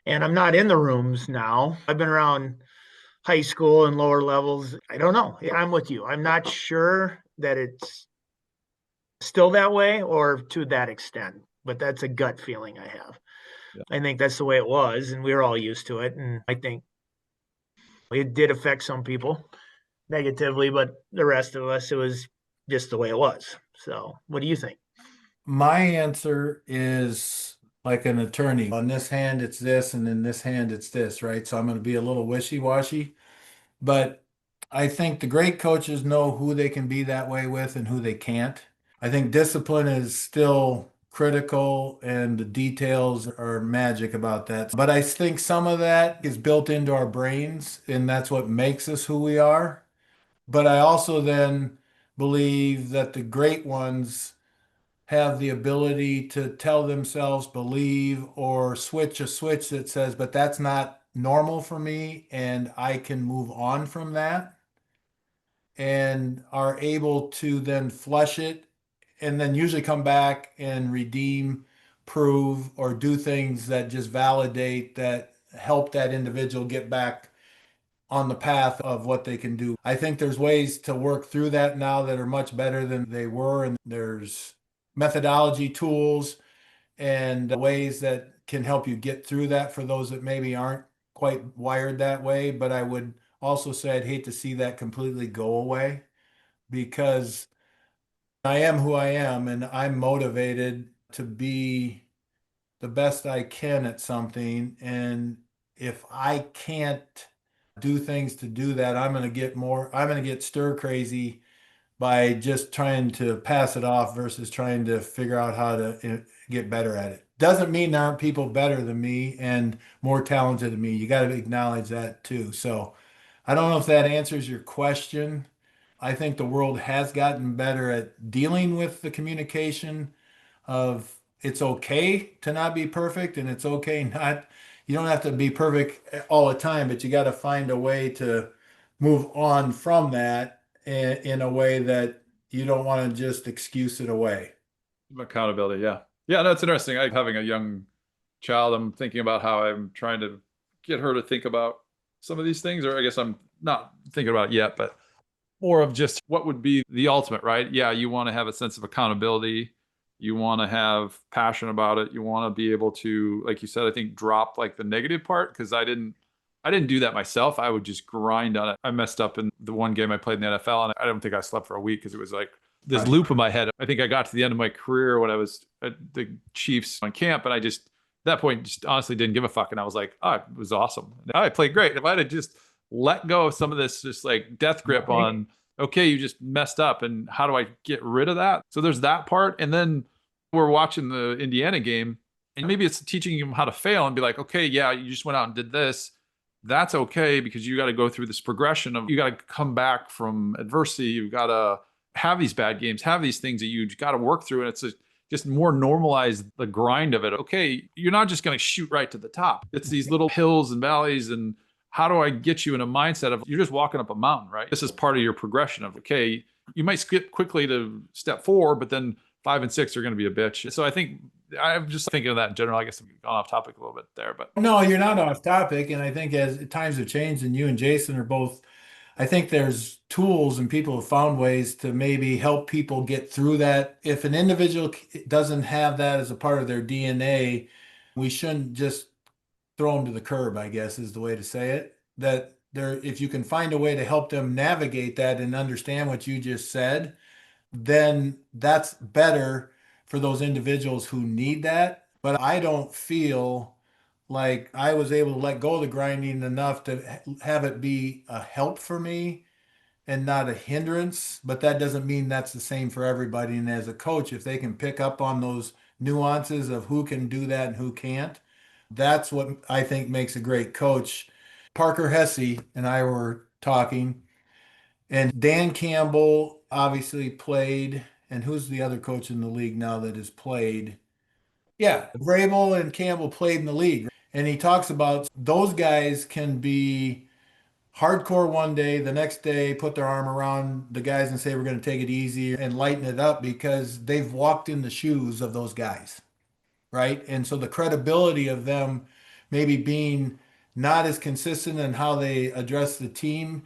And I'm not in the rooms now. I've been around high school and lower levels. I don't know. I'm with you. I'm not sure that it's still that way or to that extent, but that's a gut feeling I have. Yeah. I think that's the way it was, and we were all used to it. And I think it did affect some people negatively, but the rest of us, it was just the way it was. So what do you think? My answer is like an attorney. On this hand, it's this, and in this hand, it's this, right? So I'm going to be a little wishy-washy. But I think the great coaches know who they can be that way with and who they can't. I think discipline is still critical, and the details are magic about that. But I think some of that is built into our brains, and that's what makes us who we are. But I also then believe that the great ones have the ability to tell themselves, believe, or switch a switch that says, but that's not normal for me, and I can move on from that, and are able to then flush it, and then usually come back and redeem, prove, or do things that just validate, that help that individual get back on the path of what they can do. I think there's ways to work through that now that are much better than they were, and there's methodology, tools, and ways that can help you get through that for those that maybe aren't quite wired that way. But I would also say I'd hate to see that completely go away, because I am who I am, and I'm motivated to be the best I can at something. And if I can't do things to do that, I'm going to get stir crazy by just trying to pass it off versus trying to figure out how to get better at it. Doesn't mean there aren't people better than me and more talented than me. You got to acknowledge that too. So I don't know if that answers your question. I think the world has gotten better at dealing with the communication of it's okay to not be perfect, and it's okay you don't have to be perfect all the time, but you got to find a way to move on from that in a way that you don't want to just excuse it away. Accountability, yeah. Yeah, no, it's interesting. Having a young child, I'm thinking about how I'm trying to get her to think about some of these things? Or I guess I'm not thinking about it yet, but more of just what would be the ultimate, right? Yeah, you want to have a sense of accountability. You want to have passion about it. You want to be able to, like you said, I think drop like the negative part, because I didn't do that myself. I would just grind on it. I messed up in the one game I played in the NFL, and I don't think I slept for a week because it was like this loop in my head. I think I got to the end of my career when I was at the Chiefs on camp, and I just, at that point, just honestly didn't give a fuck. And I was like, oh, it was awesome. I played great. If I'd have just let go of some of this just like death grip on, okay, you just messed up, and how do I get rid of that? So there's that part. And then we're watching the Indiana game, and maybe it's teaching him how to fail and be like, okay, yeah, you just went out and did this. That's okay, because you got to go through this progression of, you got to come back from adversity. You've got to have these bad games, have these things that you got to work through. And it's just more normalize the grind of it. Okay, you're not just going to shoot right to the top. It's these little hills and valleys, and how do I get you in a mindset of, you're just walking up a mountain, right? This is part of your progression of, okay, you might skip quickly to step 4, but then 5 and 6 are going to be a bitch. So I think I'm just thinking of that in general. I guess I'm gone off topic a little bit there, but No, you're not off topic. And I think as times have changed, and you and Jason are both, I think there's tools and people have found ways to maybe help people get through that. If an individual doesn't have that as a part of their DNA, we shouldn't just throw them to the curb, I guess is the way to say it. That there, if you can find a way to help them navigate that and understand what you just said, then that's better for those individuals who need that. But I don't feel like I was able to let go of the grinding enough to have it be a help for me and not a hindrance. But that doesn't mean that's the same for everybody. And as a coach, if they can pick up on those nuances of who can do that and who can't, that's what I think makes a great coach. Parker Hesse and I were talking, and Dan Campbell obviously played. And who's the other coach in the league now that has played? Yeah, Vrabel and Campbell played in the league. And he talks about those guys can be hardcore one day, the next day put their arm around the guys and say, we're going to take it easy and lighten it up, because they've walked in the shoes of those guys, right? And so the credibility of them maybe being not as consistent in how they address the team,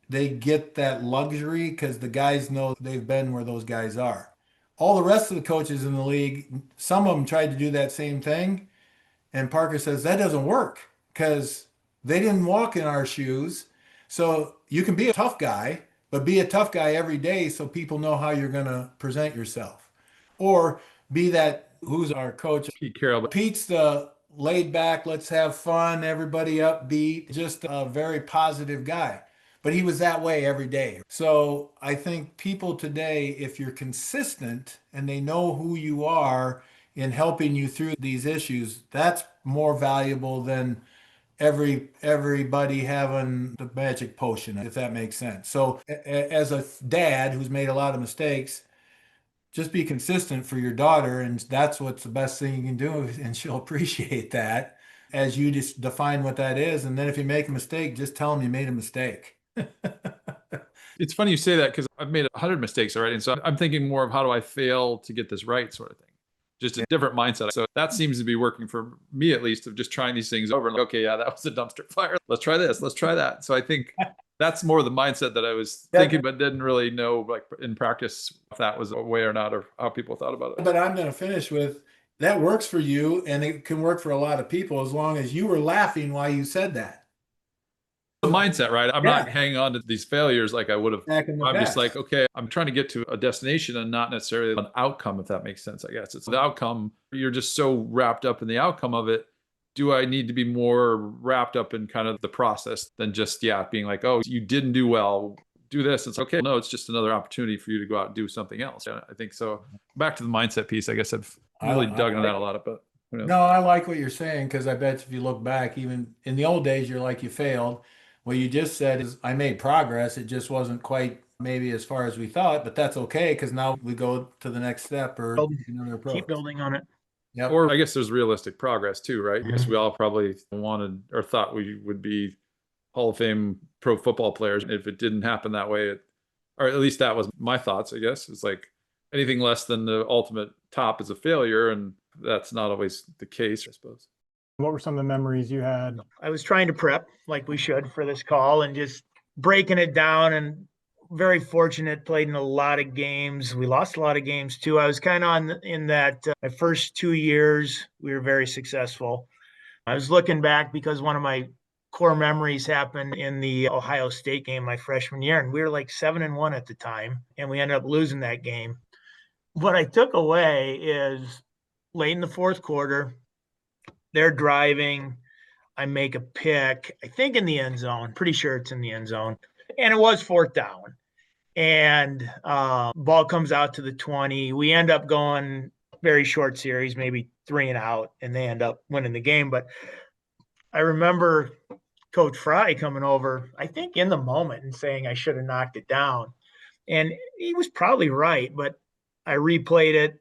they get that luxury because the guys know they've been where those guys are. All the rest of the coaches in the league, some of them tried to do that same thing. And Parker says that doesn't work because they didn't walk in our shoes. So you can be a tough guy, but be a tough guy every day so people know how you're going to present yourself. Or be that, who's our coach? Pete Carroll. Pete's the laid back, let's have fun, everybody upbeat, just a very positive guy. But he was that way every day. So I think people today, if you're consistent and they know who you are in helping you through these issues, that's more valuable than everybody having the magic potion, if that makes sense. So as a dad who's made a lot of mistakes, just be consistent for your daughter, and that's what's the best thing you can do, and she'll appreciate that as you just define what that is. And then if you make a mistake, just tell them you made a mistake. It's funny you say that, because I've made 100 mistakes already. And so I'm thinking more of, how do I fail to get this right, sort of thing. Just a different mindset. So that seems to be working for me, at least, of just trying these things over. And like, okay, yeah, that was a dumpster fire. Let's try this. Let's try that. So I think that's more the mindset that I was thinking, but didn't really know, like in practice, if that was a way or not, or how people thought about it. But I'm going to finish with, that works for you, and it can work for a lot of people as long as you were laughing while you said that. The mindset, right? I'm not hanging on to these failures like I would have. I'm just like, okay, I'm trying to get to a destination and not necessarily an outcome, if that makes sense. I guess it's the outcome. You're just so wrapped up in the outcome of it. Do I need to be more wrapped up in kind of the process than just, being like, oh, you didn't do well, do this. It's okay. No, it's just another opportunity for you to go out and do something else. I think so. Back to the mindset piece, I guess I've really dug on that a lot, but who knows? No, I like what you're saying, because I bet if you look back, even in the old days, you're like, you failed. What you just said is, I made progress. It just wasn't quite maybe as far as we thought, but that's okay, because now we go to the next step or another approach. Keep building on it. Yep. Or I guess there's realistic progress too, right? I guess we all probably wanted or thought we would be Hall of Fame pro football players. If it didn't happen that way, or at least that was my thoughts, I guess. It's like anything less than the ultimate top is a failure, and that's not always the case, I suppose. What were some of the memories you had? I was trying to prep like we should for this call and just breaking it down, and very fortunate, played in a lot of games. We lost a lot of games too. I was kind of in that my first 2 years, we were very successful. I was looking back because one of my core memories happened in the Ohio State game my freshman year, and we were like 7-1 at the time, and we ended up losing that game. What I took away is late in the fourth quarter, they're driving. I make a pick, I think in the end zone, pretty sure it's in the end zone. And it was fourth down. And ball comes out to the 20. We end up going very short series, maybe 3 and out, and they end up winning the game. But I remember Coach Fry coming over, I think in the moment, and saying I should have knocked it down. And he was probably right, but I replayed it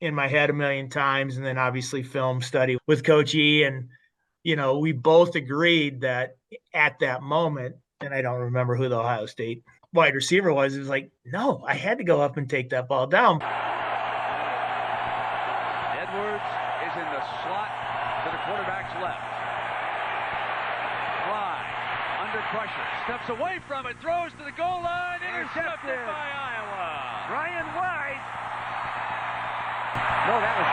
in my head a million times, and then obviously film study with Coach E. And, you know, we both agreed that at that moment, and I don't remember who the Ohio State wide receiver was, it was like, no, I had to go up and take that ball down. Edwards is in the slot to the quarterback's left. Fry, under pressure, steps away from it, throws to the goal line, intercepted by Iowa. Brian White. No, that was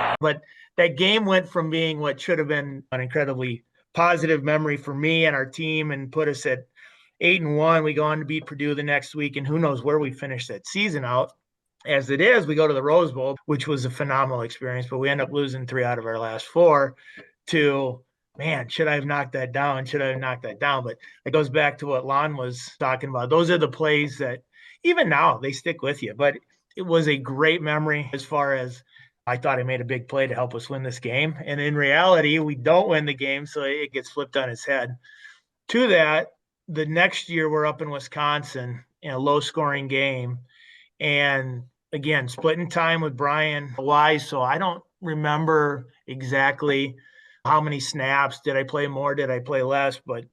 Jason. But that game went from being what should have been an incredibly positive memory for me and our team and put us at 8-1. We go on to beat Purdue the next week, and who knows where we finish that season out. As it is, we go to the Rose Bowl, which was a phenomenal experience, but we end up losing 3 out of our last 4 to, man, should I have knocked that down? Should I have knocked that down? But it goes back to what Lon was talking about. Those are the plays that even now they stick with you, but it was a great memory as far as I thought I made a big play to help us win this game. And in reality, we don't win the game, so it gets flipped on its head. To that, the next year we're up in Wisconsin in a low-scoring game. And again, splitting time with Brian Wise, so I don't remember exactly how many snaps. Did I play more? Did I play less? But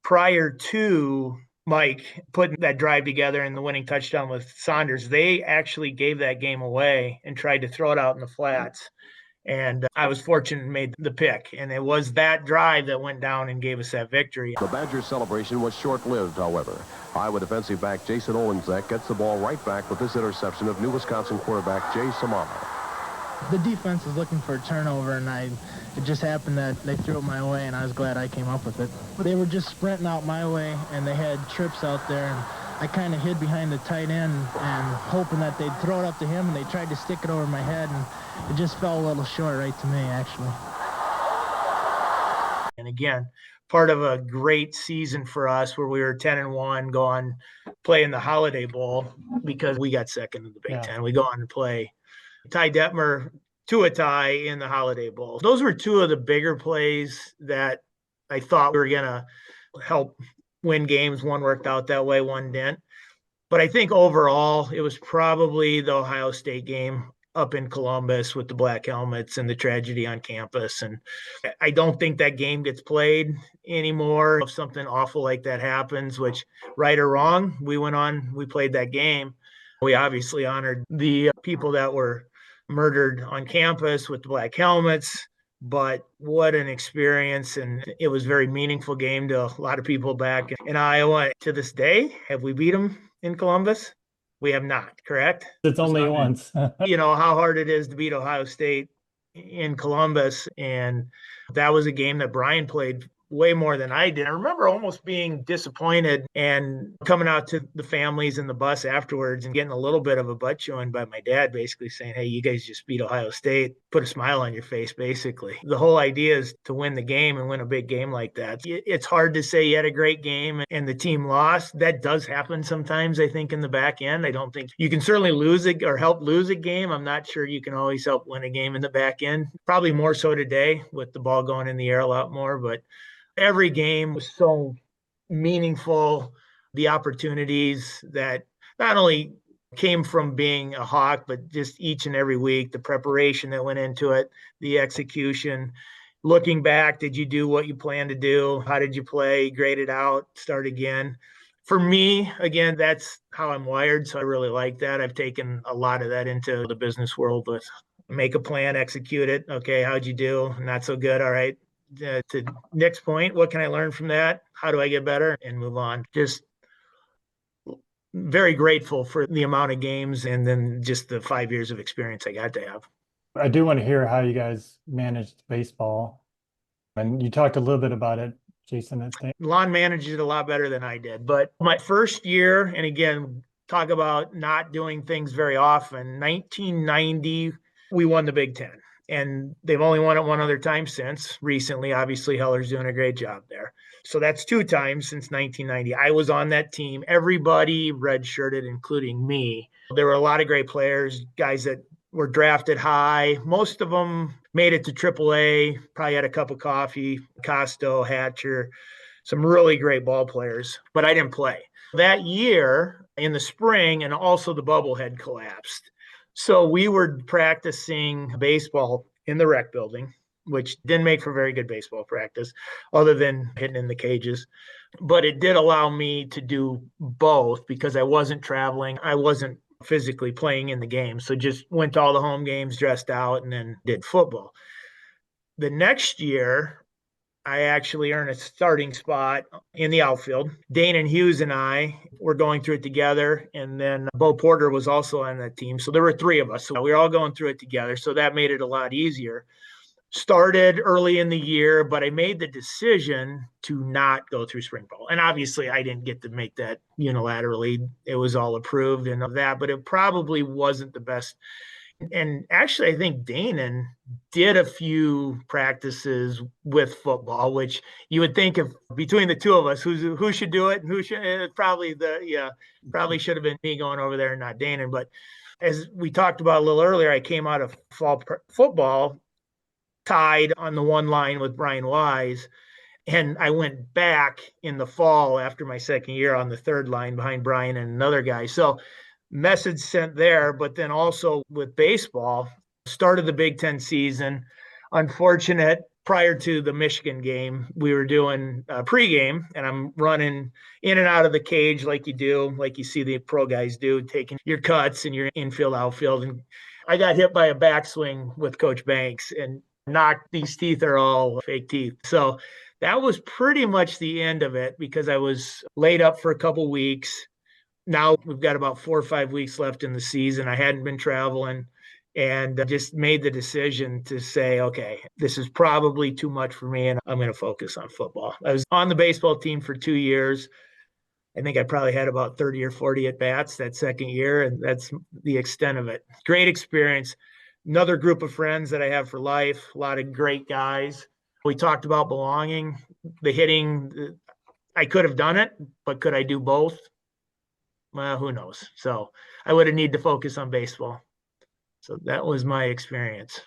prior to Mike putting that drive together and the winning touchdown with Saunders, they actually gave that game away and tried to throw it out in the flats. And I was fortunate and made the pick. And it was that drive that went down and gave us that victory. The Badgers' celebration was short-lived, however. Iowa defensive back Jason Olejniczak gets the ball right back with this interception of new Wisconsin quarterback Jay Samara. The defense was looking for a turnover, and it just happened that they threw it my way, and I was glad I came up with it. They were just sprinting out my way, and they had trips out there, and I kind of hid behind the tight end and hoping that they'd throw it up to him, and they tried to stick it over my head, and it just fell a little short right to me, actually. And again, part of a great season for us where we were 10-1, go on play in the Holiday Bowl because we got second in the Big Ten. We go on to play Ty Detmer to a tie in the Holiday Bowl. Those were 2 of the bigger plays that I thought we were going to help win games. One worked out that way, one didn't. But I think overall, it was probably the Ohio State game up in Columbus with the black helmets and the tragedy on campus. And I don't think that game gets played anymore. If something awful like that happens, which right or wrong, we went on, we played that game. We obviously honored the people that were murdered on campus with the black helmets, but what an experience. And it was a very meaningful game to a lot of people back in Iowa. To this day, have we beat them in Columbus? We have not, correct? It's only once. You know how hard it is to beat Ohio State in Columbus. And that was a game that Brian played way more than I did. I remember almost being disappointed and coming out to the families in the bus afterwards and getting a little bit of a butt chewing by my dad, basically saying, hey, you guys just beat Ohio State, put a smile on your face, basically. The whole idea is to win the game and win a big game like that. It's hard to say you had a great game and the team lost. That does happen sometimes, I think, in the back end. I don't think you can certainly lose it or help lose a game. I'm not sure you can always help win a game in the back end. Probably more so today with the ball going in the air a lot more, but every game was so meaningful. The opportunities that not only came from being a Hawk, but just each and every week, the preparation that went into it, the execution. Looking back, did you do what you planned to do? How did you play? Grade it out, start again. For me, again, that's how I'm wired. So I really like that. I've taken a lot of that into the business world with make a plan, execute it. Okay, how'd you do? Not so good. All right. To Nick's point, what can I learn from that? How do I get better and move on? Just very grateful for the amount of games and then just the 5 years of experience I got to have. I do want to hear how you guys managed baseball. And you talked a little bit about it, Jason, I think. Lon managed it a lot better than I did. But my first year, and again, talk about not doing things very often, 1990, we won the Big Ten. And they've only won it one other time since. Recently, obviously, Heller's doing a great job there. So that's 2 times since 1990. I was on that team. Everybody redshirted, including me. There were a lot of great players, guys that were drafted high. Most of them made it to AAA, probably had a cup of coffee, Costo, Hatcher, some really great ball players, but I didn't play. That year in the spring, and also the bubble had collapsed. So we were practicing baseball in the rec building, which didn't make for very good baseball practice other than hitting in the cages. But it did allow me to do both because I wasn't traveling. I wasn't physically playing in the game. So just went to all the home games, dressed out, and then did football. The next year, I actually earned a starting spot in the outfield. Dane and Hughes and I were going through it together. And then Bo Porter was also on that team. So there were 3 of us. So we were all going through it together. So that made it a lot easier. Started early in the year, but I made the decision to not go through spring ball. And obviously I didn't get to make that unilaterally. It was all approved and of that, but it probably wasn't the best. And actually, I think Danon did a few practices with football, which you would think if between the 2 of us, who should do it and who should probably should have been me going over there and not Danon. But as we talked about a little earlier, I came out of fall football tied on the one line with Brian Wise. And I went back in the fall after my second year on the 3rd line behind Brian and another guy. So message sent there, but then also with baseball, started the Big Ten season. Unfortunate, prior to the Michigan game, we were doing a pregame, and I'm running in and out of the cage like you do, like you see the pro guys do, taking your cuts and your infield, outfield. And I got hit by a backswing with Coach Banks and knocked, these teeth are all fake teeth. So that was pretty much the end of it because I was laid up for a couple weeks. Now we've got about 4 or 5 weeks left in the season. I hadn't been traveling and just made the decision to say, okay, this is probably too much for me and I'm going to focus on football. I was on the baseball team for 2 years. I think I probably had about 30 or 40 at bats that second year, and that's the extent of it. Great experience. Another group of friends that I have for life, a lot of great guys. We talked about belonging, the hitting. I could have done it, but could I do both? Well, who knows? So I would have needed to focus on baseball. So that was my experience.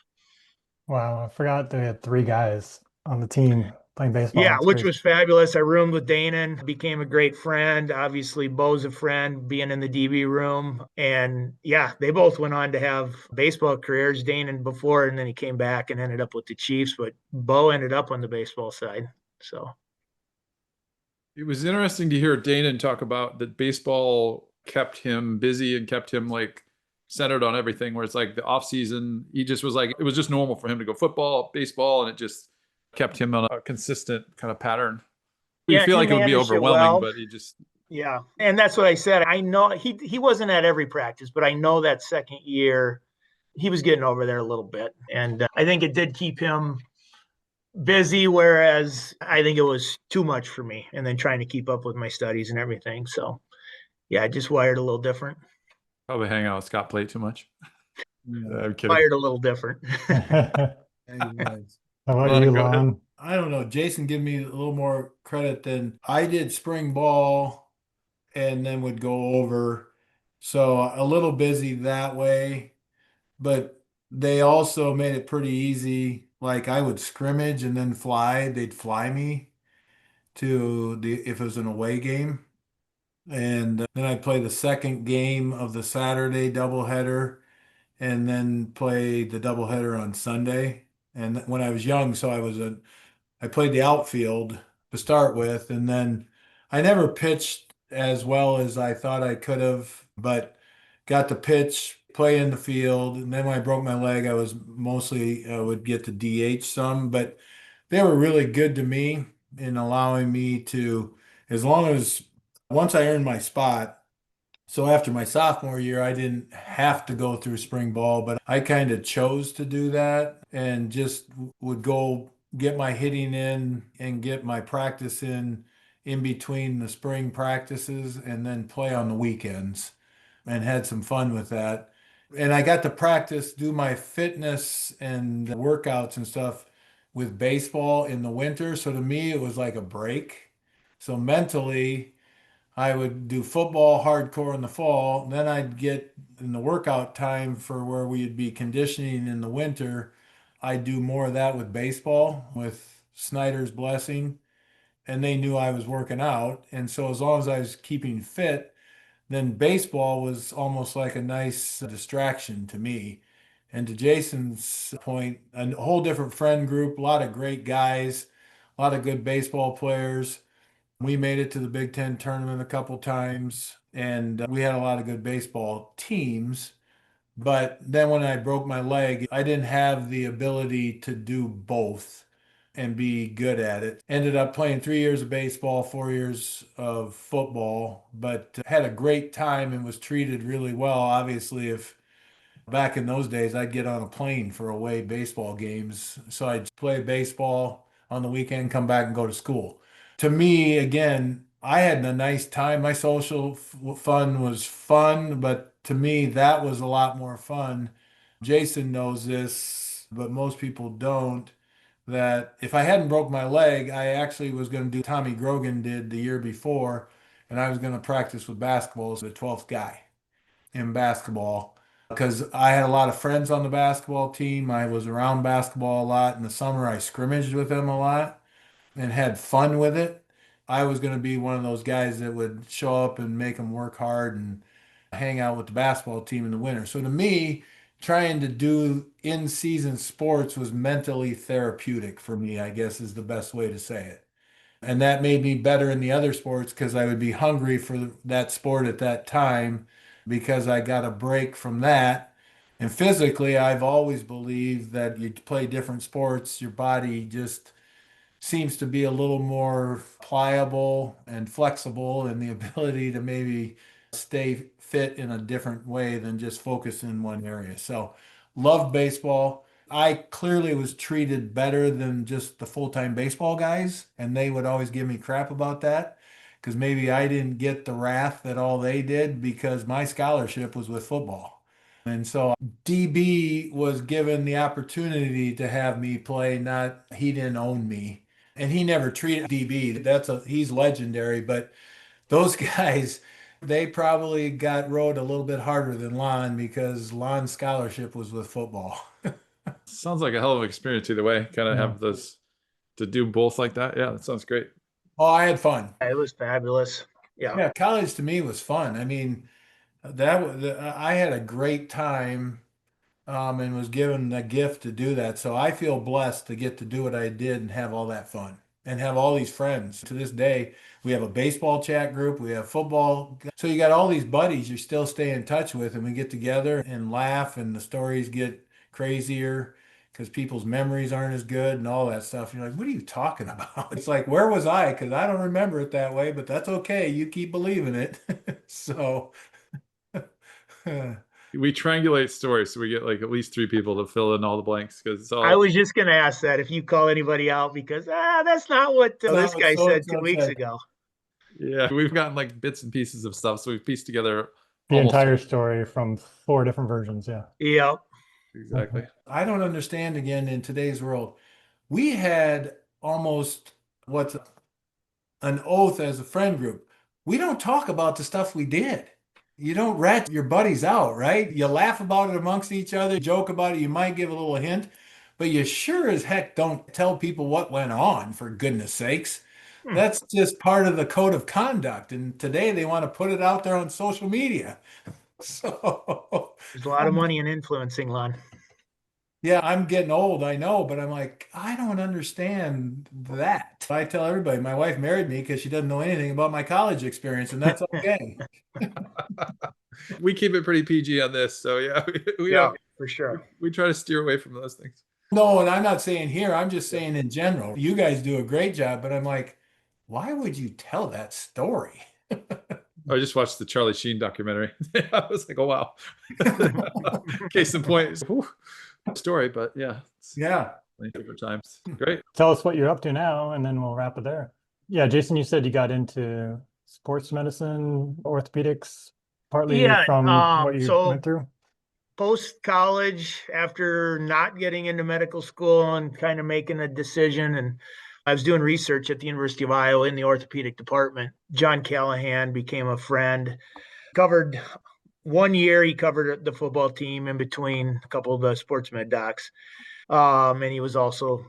Wow, I forgot they had 3 guys on the team playing baseball. Yeah, That's which crazy. was fabulous. I roomed with Danon, became a great friend. Obviously, Bo's a friend, being in the DB room. And yeah, they both went on to have baseball careers. Danon before, and then he came back and ended up with the Chiefs. But Bo ended up on the baseball side. So it was interesting to hear Danon talk about that baseball kept him busy and kept him like centered on everything, where it's like the off season, he just was like, it was just normal for him to go football, baseball, and it just kept him on a consistent kind of pattern. You feel like it would be overwhelming, but he just. Yeah. And that's what I said. I know he wasn't at every practice, but I know that second year he was getting over there a little bit. And I think it did keep him busy, whereas I think it was too much for me, and then trying to keep up with my studies and everything. So yeah, I just wired a little different. Probably hang out with Scott Plate too much. I'm kidding. Wired a little different. How about you, Lon? I don't know. Jason give me a little more credit than I did spring ball and then would go over. So a little busy that way, but they also made it pretty easy. Like I would scrimmage and then fly. They'd fly me to if it was an away game. And then I'd play the second game of the Saturday doubleheader and then play the doubleheader on Sunday. And when I was young, so I played the outfield to start with, and then I never pitched as well as I thought I could have, but got to pitch play in the field. And then when I broke my leg, I was mostly would get to DH some, but they were really good to me in allowing me to, as long as once I earned my spot. So after my sophomore year, I didn't have to go through spring ball, but I kind of chose to do that and just would go get my hitting in and get my practice in between the spring practices and then play on the weekends and had some fun with that. And I got to practice, do my fitness and workouts and stuff with baseball in the winter. So to me, it was like a break. So mentally, I would do football hardcore in the fall. Then I'd get in the workout time for where we'd be conditioning in the winter. I'd do more of that with baseball with Snyder's blessing. And they knew I was working out. And so as long as I was keeping fit, then baseball was almost like a nice distraction to me. And to Jason's point, a whole different friend group, a lot of great guys, a lot of good baseball players. We made it to the Big Ten tournament a couple times, and we had a lot of good baseball teams. But then when I broke my leg, I didn't have the ability to do both and be good at it. Ended up playing 3 years of baseball, 4 years of football, but had a great time and was treated really well. Obviously, if back in those days, I'd get on a plane for away baseball games. So I'd play baseball on the weekend, come back and go to school. To me, again, I had a nice time. My social fun was fun, but to me, that was a lot more fun. Jason knows this, but most people don't, that if I hadn't broke my leg, I actually was going to do Tommy Grogan did the year before, and I was going to practice with basketball as the 12th guy in basketball because I had a lot of friends on the basketball team. I was around basketball a lot. In the summer, I scrimmaged with them a lot and had fun with it. I was going to be one of those guys that would show up and make them work hard and hang out with the basketball team in the winter. So to me, trying to do in-season sports was mentally therapeutic for me, I guess is the best way to say it. And that made me better in the other sports because I would be hungry for that sport at that time because I got a break from that. And physically, I've always believed that you play different sports, your body just seems to be a little more pliable and flexible and the ability to maybe stay fit in a different way than just focus in one area. So love baseball. I clearly was treated better than just the full-time baseball guys, and they would always give me crap about that because maybe I didn't get the wrath that all they did because my scholarship was with football. And so DB was given the opportunity to have me play, not he didn't own me. And he never treated DB. He's legendary, but those guys, they probably got rode a little bit harder than Lon because Lon's scholarship was with football. Sounds like a hell of an experience either way. Kind of have those to do both like that. Yeah, that sounds great. Oh, I had fun. It was fabulous. Yeah, college to me was fun. I mean, I had a great time and was given a gift to do that. So I feel blessed to get to do what I did and have all that fun and have all these friends. To this day, we have a baseball chat group, we have football. So you got all these buddies you still stay in touch with, and we get together and laugh, and the stories get crazier because people's memories aren't as good and all that stuff. You're like, what are you talking about? It's like, where was I? Because I don't remember it that way, but that's okay. You keep believing it. So we triangulate stories, so we get like at least 3 people to fill in all the blanks because it's all. I was just going to ask that if you call anybody out because that's not what this guy said 2 weeks ago. Yeah, we've gotten like bits and pieces of stuff, so we've pieced together the entire story from 4 different versions. Yeah. Yep. Exactly. I don't understand again in today's world. We had almost what's an oath as a friend group. We don't talk about the stuff we did. You don't rat your buddies out, right? You laugh about it amongst each other, joke about it. You might give a little hint, but you sure as heck don't tell people what went on, for goodness sakes. That's just part of the code of conduct. And today they want to put it out there on social media. So there's a lot of money in influencing, Lon. Yeah, I'm getting old, I know, but I'm like, I don't understand that. I tell everybody, my wife married me because she doesn't know anything about my college experience, and that's okay. We keep it pretty PG on this. So yeah, Yeah, for sure. We try to steer away from those things. No, and I'm not saying here, I'm just saying in general. You guys do a great job, but I'm like, why would you tell that story? I just watched the Charlie Sheen documentary. I was like, oh, wow. Case in point, story, but yeah. Yeah. Different times. Great. Tell us what you're up to now, and then we'll wrap it there. Yeah, Jason, you said you got into sports medicine, orthopedics, partly from what you went through? Post-college, after not getting into medical school and kind of making a decision, and I was doing research at the University of Iowa in the orthopedic department. John Callahan became a friend. Covered 1 year, he covered the football team in between a couple of the sports med docs. And he was also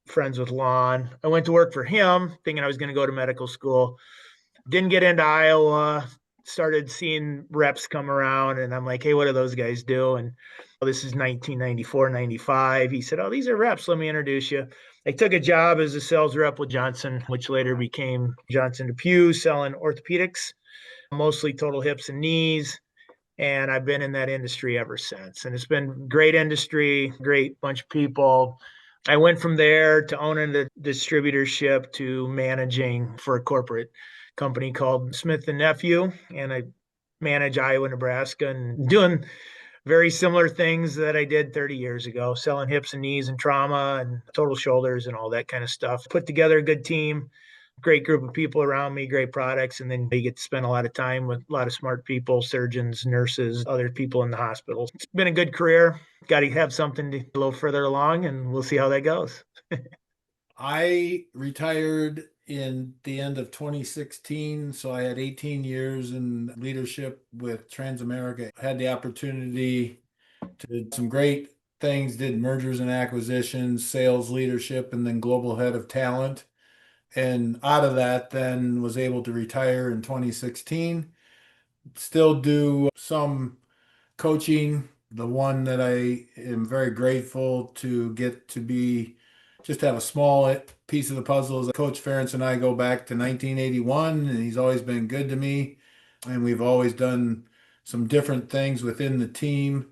friends with Lon. I went to work for him thinking I was going to go to medical school. Didn't get into Iowa. Started seeing reps come around, and I'm like, hey, what do those guys do? And this is 1994, 95. He said, oh, these are reps. Let me introduce you. I took a job as a sales rep with Johnson, which later became Johnson Depew, selling orthopedics, mostly total hips and knees. And I've been in that industry ever since. And it's been great industry, great bunch of people. I went from there to owning the distributorship to managing for a corporate company called Smith & Nephew. And I manage Iowa, Nebraska, and doing very similar things that I did 30 years ago, selling hips and knees and trauma and total shoulders and all that kind of stuff. Put together a good team, great group of people around me, great products. And then you get to spend a lot of time with a lot of smart people, surgeons, nurses, other people in the hospital. It's been a good career. Got to have something to a little further along, and we'll see how that goes. I retired in the end of 2016. So I had 18 years in leadership with Transamerica. I had the opportunity to do some great things, did mergers and acquisitions, sales leadership, and then global head of talent. And out of that, then was able to retire in 2016. Still do some coaching. The one that I am very grateful to get to be, just have a small piece of the puzzle is Coach Ferentz and I go back to 1981, and he's always been good to me. And we've always done some different things within the team.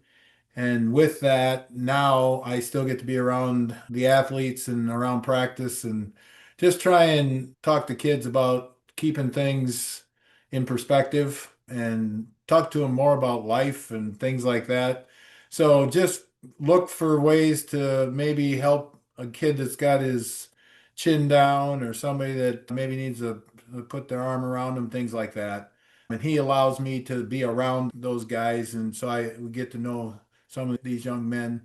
And with that, now I still get to be around the athletes and around practice and just try and talk to kids about keeping things in perspective and talk to them more about life and things like that. So just look for ways to maybe help a kid that's got his chin down, or somebody that maybe needs to put their arm around him, things like that. And he allows me to be around those guys. And so I get to know some of these young men,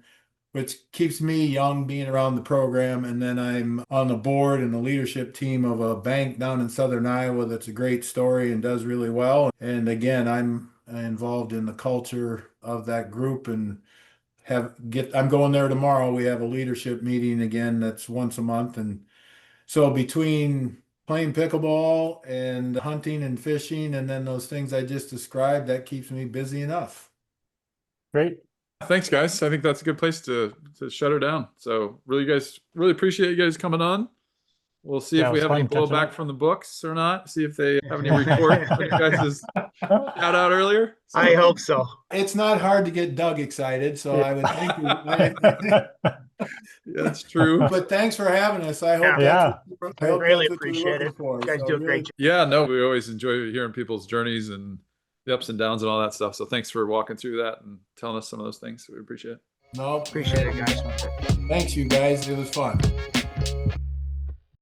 which keeps me young being around the program. And then I'm on the board and the leadership team of a bank down in Southern Iowa that's a great story and does really well. And again, I'm involved in the culture of that group and I'm going there tomorrow. We have a leadership meeting again that's once a month. And so between playing pickleball and hunting and fishing and then those things I just described, that keeps me busy enough. Great. Thanks, guys. I think that's a good place to shut her down. So really appreciate you guys coming on. We'll see if we have any blowback from the books or not. See if they have any report on you guys' shout out earlier. So, I hope so. It's not hard to get Doug excited, so I would think. That's true. But thanks for having us. I hope. I really appreciate it. You guys do a great job. Yeah, no, we always enjoy hearing people's journeys and the ups and downs and all that stuff. So thanks for walking through that and telling us some of those things. We appreciate it. No, appreciate it, guys. Thanks, you guys. It was fun.